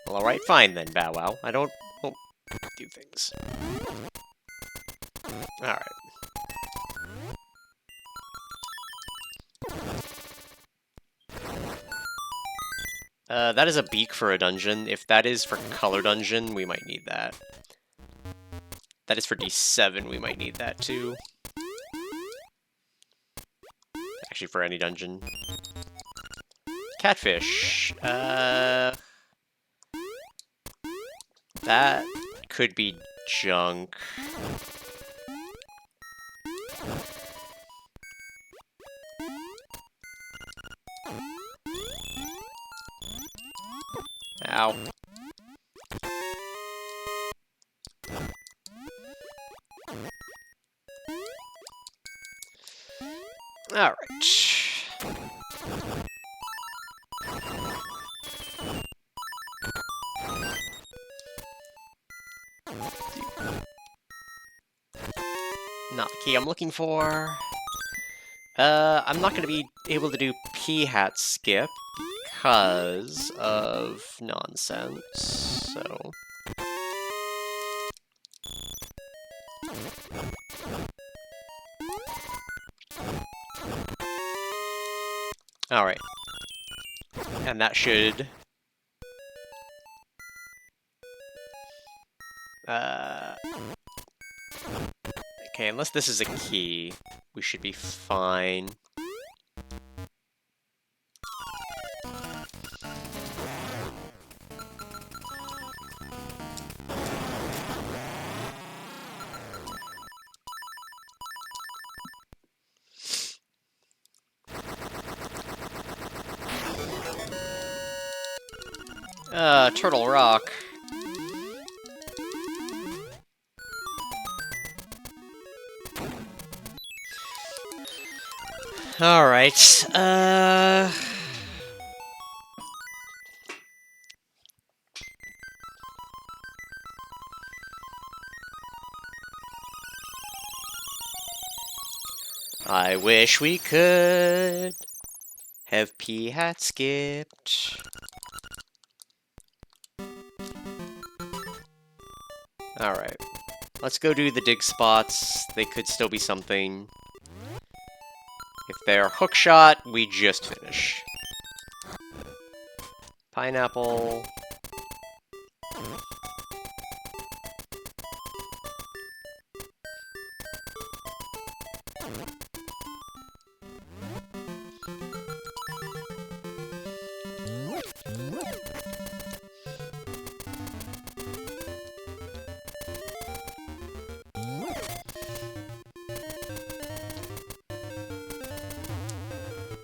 Well, alright, fine then, Bow Wow. I won't do things. Alright. That is a beak for a dungeon. If that is for color dungeon, we might need that. That is for D7, we might need that too. Actually, for any dungeon. Catfish. That could be junk. Ow. Alright. Not the key I'm looking for. I'm not going to be able to do P-hat skip because of nonsense, so... Alright. And that should... Okay, unless this is a key, we should be fine. Turtle Rock. Alright, I wish we could have P-hat skipped. Alright, let's go do the dig spots. They could still be something. If they're hookshot, we just finish. Pineapple.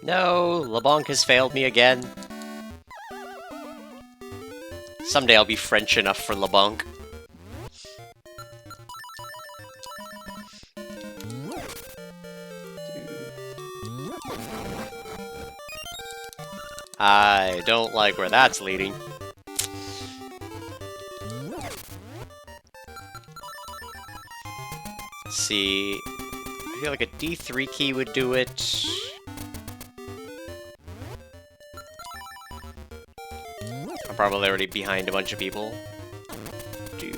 No, LeBlanc has failed me again. Someday I'll be French enough for LeBlanc. I don't like where that's leading. Let's see. I feel like a D3 key would do it. I'm probably already behind a bunch of people. Dude.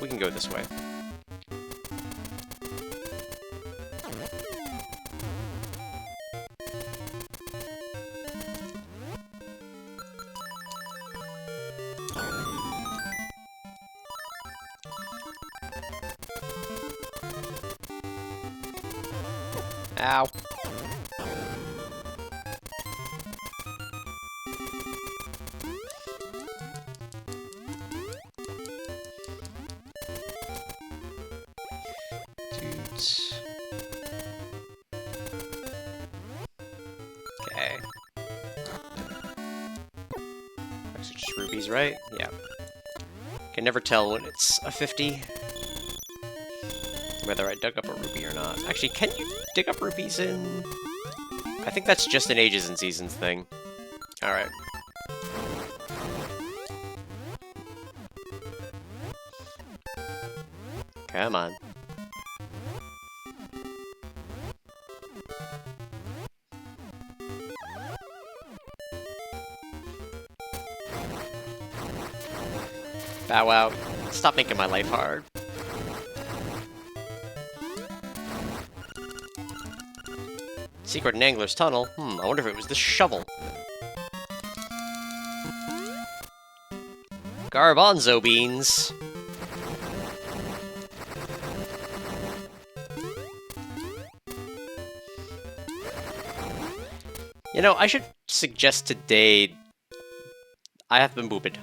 We can go this way. Ow. Dudes. Okay. Those are just rubies, right? Yeah. Can never tell when it's a 50. Whether I dug up a ruby or not. Actually, can you dig up rubies in... I think that's just an Ages and Seasons thing. Alright. Come on. Bow wow. Stop making my life hard. Secret in Angler's Tunnel? I wonder if it was the shovel. Garbanzo beans. You know, I should suggest today... I have been booped.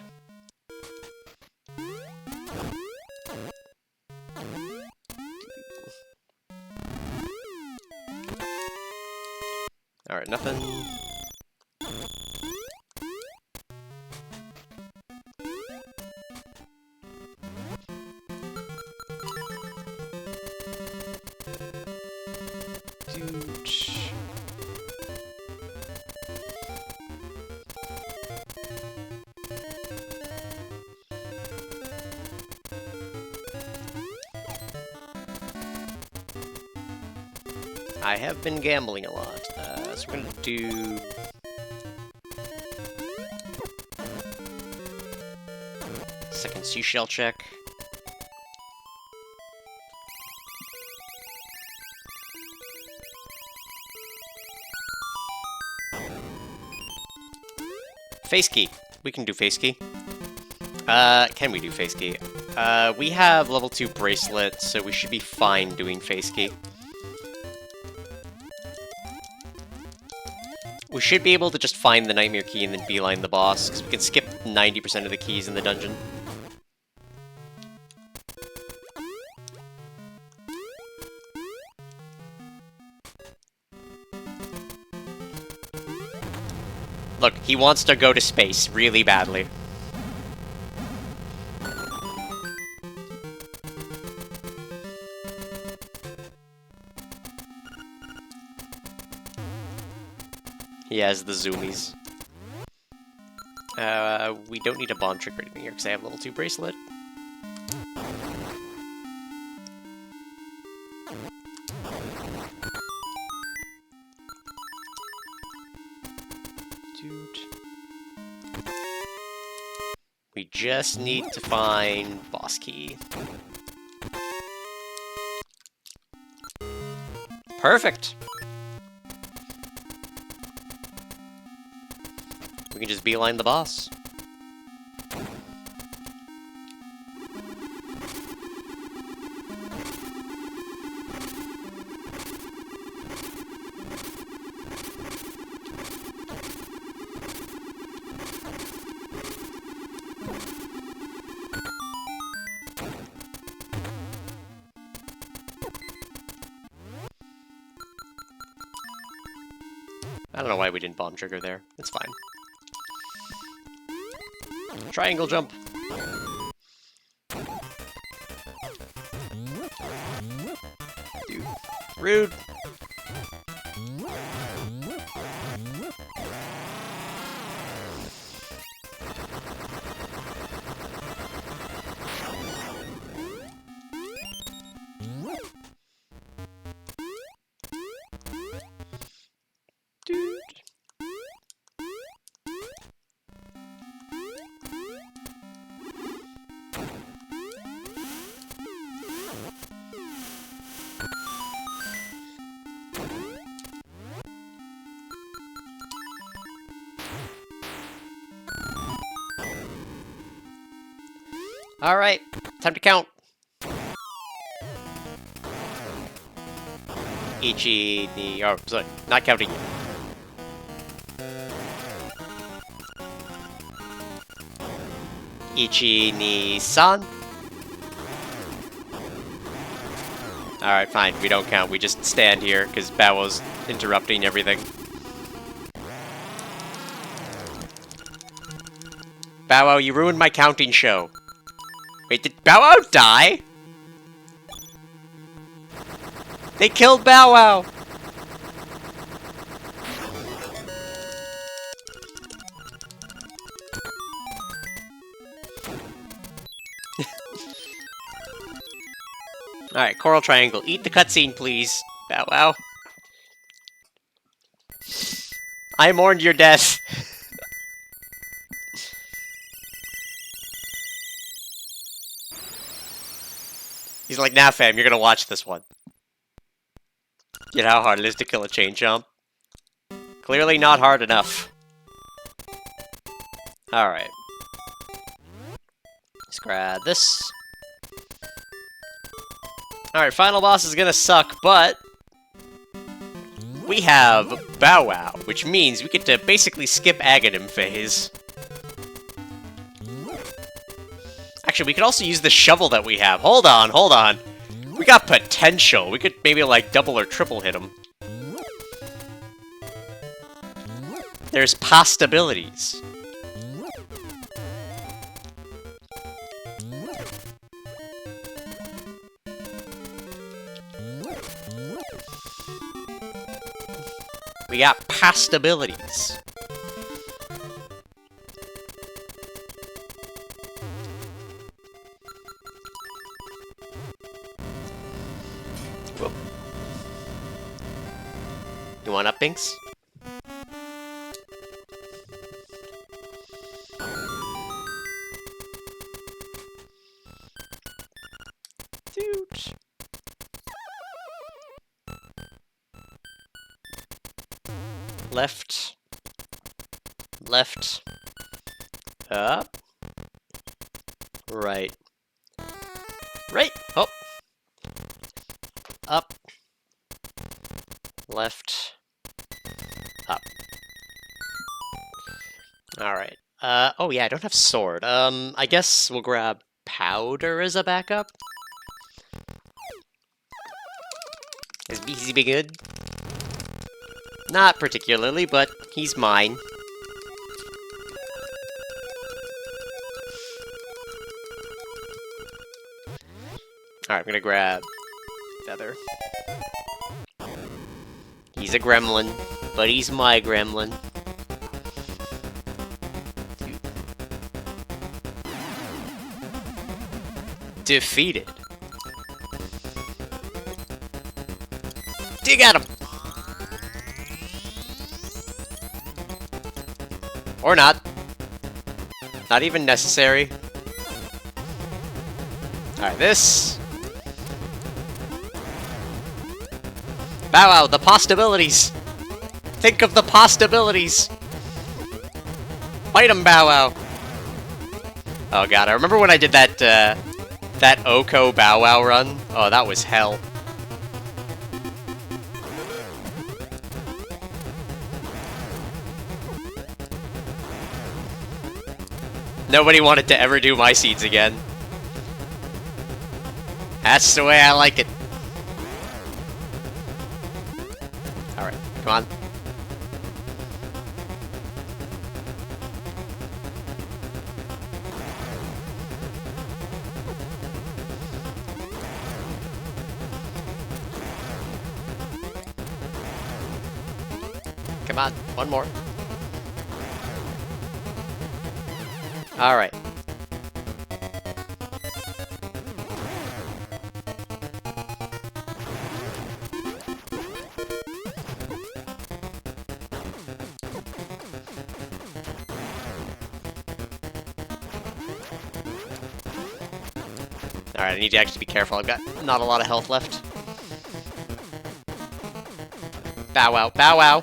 Alright, nothing... Dude... I have been gambling a lot, so we're gonna do... Second seashell check. Face key. We can do face key. Can we do face key? We have level 2 bracelet, so we should be fine doing face key. We should be able to just find the Nightmare Key and then beeline the boss, because we can skip 90% of the keys in the dungeon. Look, he wants to go to space really badly. He has the zoomies. We don't need a bomb trick or anything here, because I have level 2 bracelet. Dude. We just need to find boss key. Perfect. We can just beeline the boss. I don't know why we didn't bomb trigger there. It's fine. Triangle jump. Dude. Rude. Dude. All right, time to count. Ichi, ni, oh, sorry, not counting yet. Ichi, ni, san. Alright, fine, we don't count, we just stand here, because Bow Wow's interrupting everything. Bow Wow, you ruined my counting show. Wait, did Bow Wow die? They killed Bow Wow! Alright, Coral Triangle, eat the cutscene, please. Bow Wow. I mourned your death. He's like, nah fam, you're gonna watch this one. You know how hard it is to kill a chain jump? Clearly not hard enough. Alright. Let's grab this. Alright, final boss is gonna suck, but we have Bow Wow, which means we get to basically skip Aghanim phase. Actually, we could also use the shovel that we have. Hold on, hold on. We got potential. We could maybe like double or triple hit him. There's possibilities. We got possibilities. Whoa. You want up, Binks? Dude. Left. Left. Up. Right. Right. Oh. Up. Left. Up. Alright. Oh yeah, I don't have sword. I guess we'll grab powder as a backup. Is BCB good? Not particularly, but he's mine. Alright, I'm gonna grab Feather. He's a gremlin, but he's my gremlin. Defeated. Dig at him! Or not. Not even necessary. Alright, this. Bow Wow, the possibilities! Think of the possibilities! Fight him, Bow Wow! Oh god, I remember when I did that, that Oko Bow Wow run? Oh, that was hell. Nobody wanted to ever do my seeds again. That's the way I like it. Alright, come on. Come on, one more. Alright. Alright, I need to actually be careful. I've got not a lot of health left. Bow Wow, Bow Wow.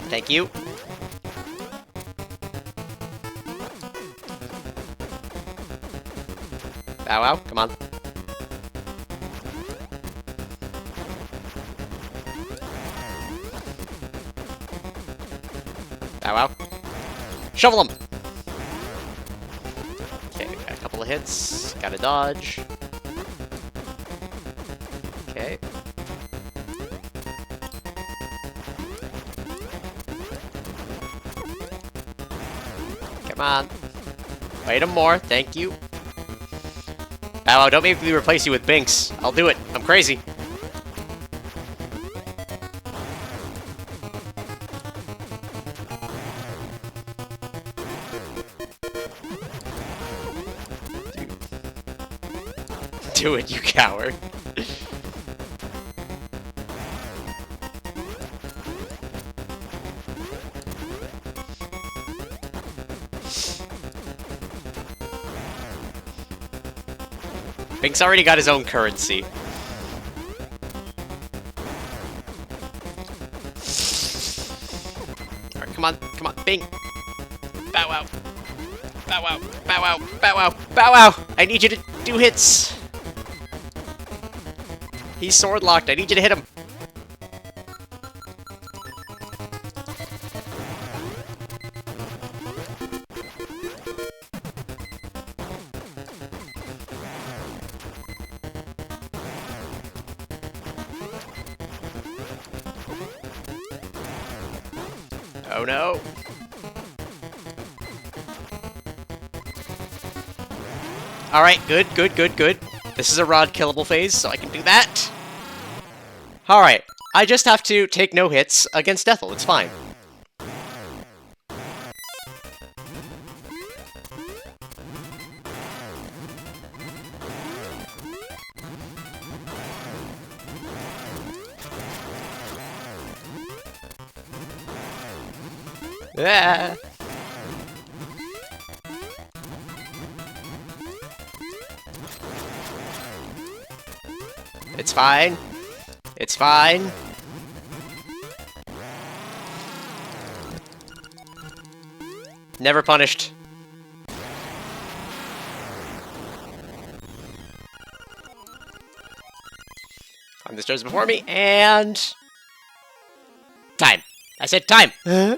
Thank you. Bow Wow, come on. Bow Wow. Shovel him! Okay, we got a couple of hits. Gotta dodge. Okay. Come on. Wait him more, thank you. Bow Wow, don't make me replace you with Binks. I'll do it. I'm crazy. Do it, you coward. Bink's already got his own currency. Alright, come on, Bink. Bow Wow. Bow Wow, Bow Wow, Bow Wow, Bow Wow! I need you to do hits! He's sword locked, I need you to hit him! Oh no! Alright, good. This is a rod killable phase, so I can do that. Alright, I just have to take no hits against Ethel, it's fine. Ah. It's fine. It's fine. Never punished. Climb the stairs before me, and... time. I said time. Time.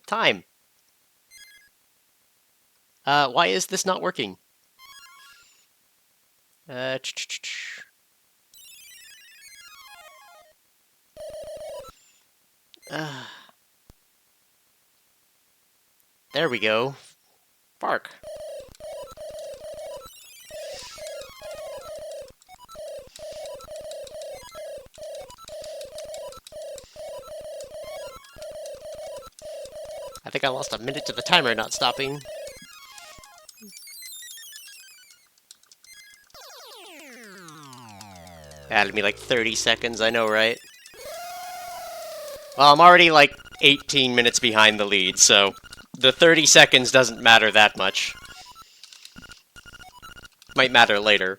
Time. Why is this not working? There we go. Bark. I think I lost a minute to the timer not stopping. Added me like 30 seconds, I know, right? Well, I'm already like 18 minutes behind the lead, so the 30 seconds doesn't matter that much. Might matter later.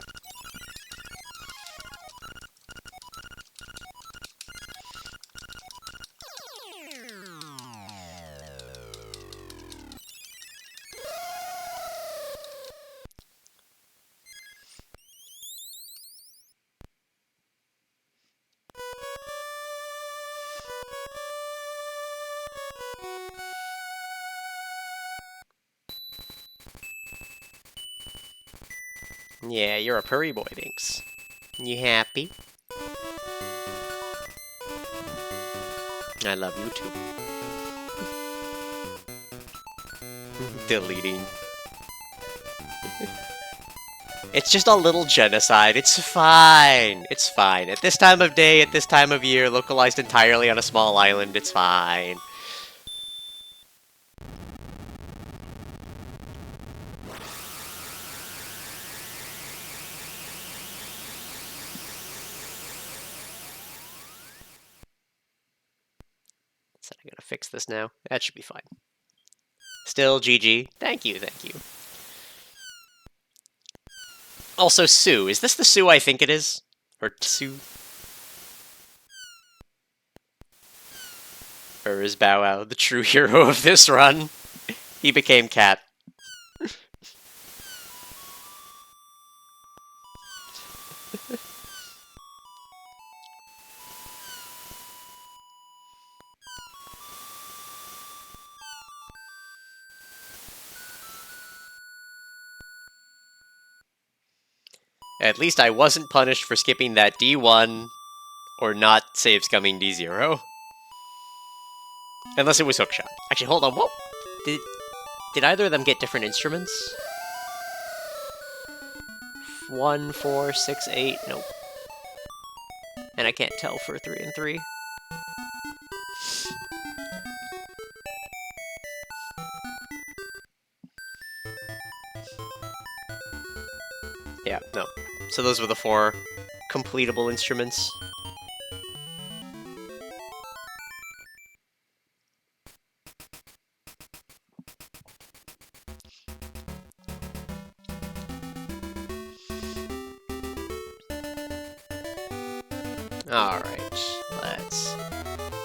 Yeah, you're a purry boy, Binks. You happy? I love you too. Deleting. It's just a little genocide. It's fine. It's fine. At this time of day, at this time of year, localized entirely on a small island, it's fine. So I gotta fix this now. That should be fine. Still GG. Thank you, thank you. Also, Sue. Is this the Sue I think it is? Or Sue? Or is Bow Wow the true hero of this run? He became Cat. At least I wasn't punished for skipping that D1 or not save scumming D0. Unless it was Hookshot. Actually, hold on. Whoa! Did either of them get different instruments? 1, 4, 6, 8. Nope. And I can't tell for 3 and 3. Yeah, no. So those were the 4 completable instruments. Alright, let's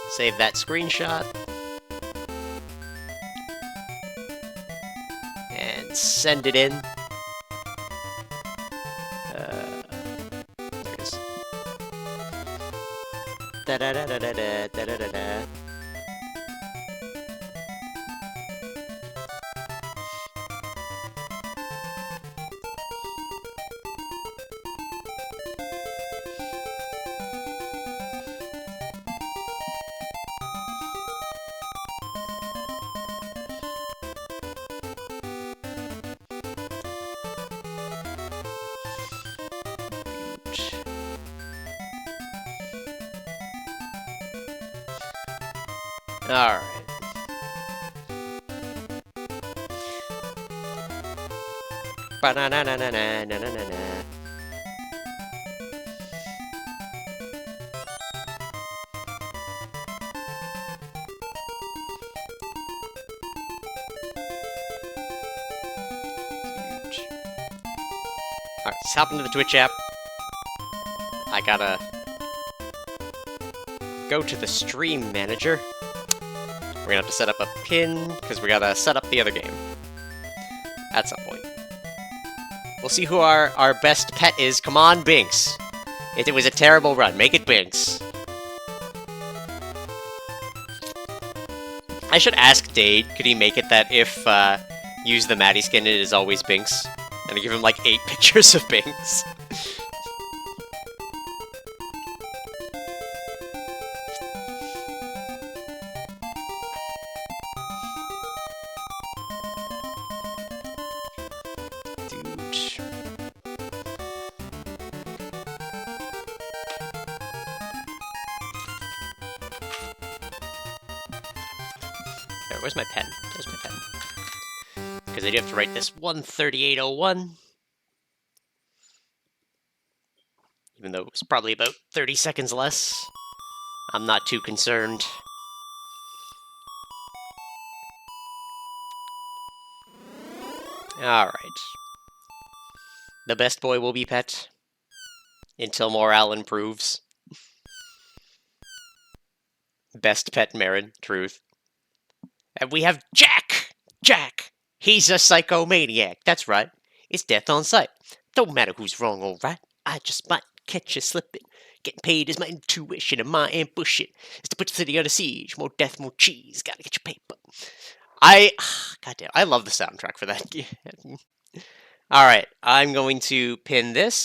save that screenshot. And send it in. There it is. Da-da-da-da-da-da-da-da-da. Alright. Ba-na-na-na-na-na-na-na-na. Alright, let's hop into the Twitch app. I gotta go to the stream manager. We're gonna have to set up a pin, because we gotta set up the other game. At some point. We'll see who our best pet is. Come on, Binks! It was a terrible run. Make it Binks. I should ask Dade, could he make it that if use the Maddie skin, it is always Binks? And I give him like 8 pictures of Binks. Where's my pen? There's my pen. Because I do have to write this 13801. Even though it was probably about 30 seconds less. I'm not too concerned. Alright. The best boy will be pet. Until morale improves. Best pet Marin, truth. And we have Jack! Jack! He's a psychomaniac, that's right. It's death on sight. Don't matter who's wrong or right. I just might catch you slipping. Getting paid is my intuition, and my ambition is to put the city under siege. More death, more cheese. Gotta get your paper. Goddamn, I love the soundtrack for that. All right, I'm going to pin this.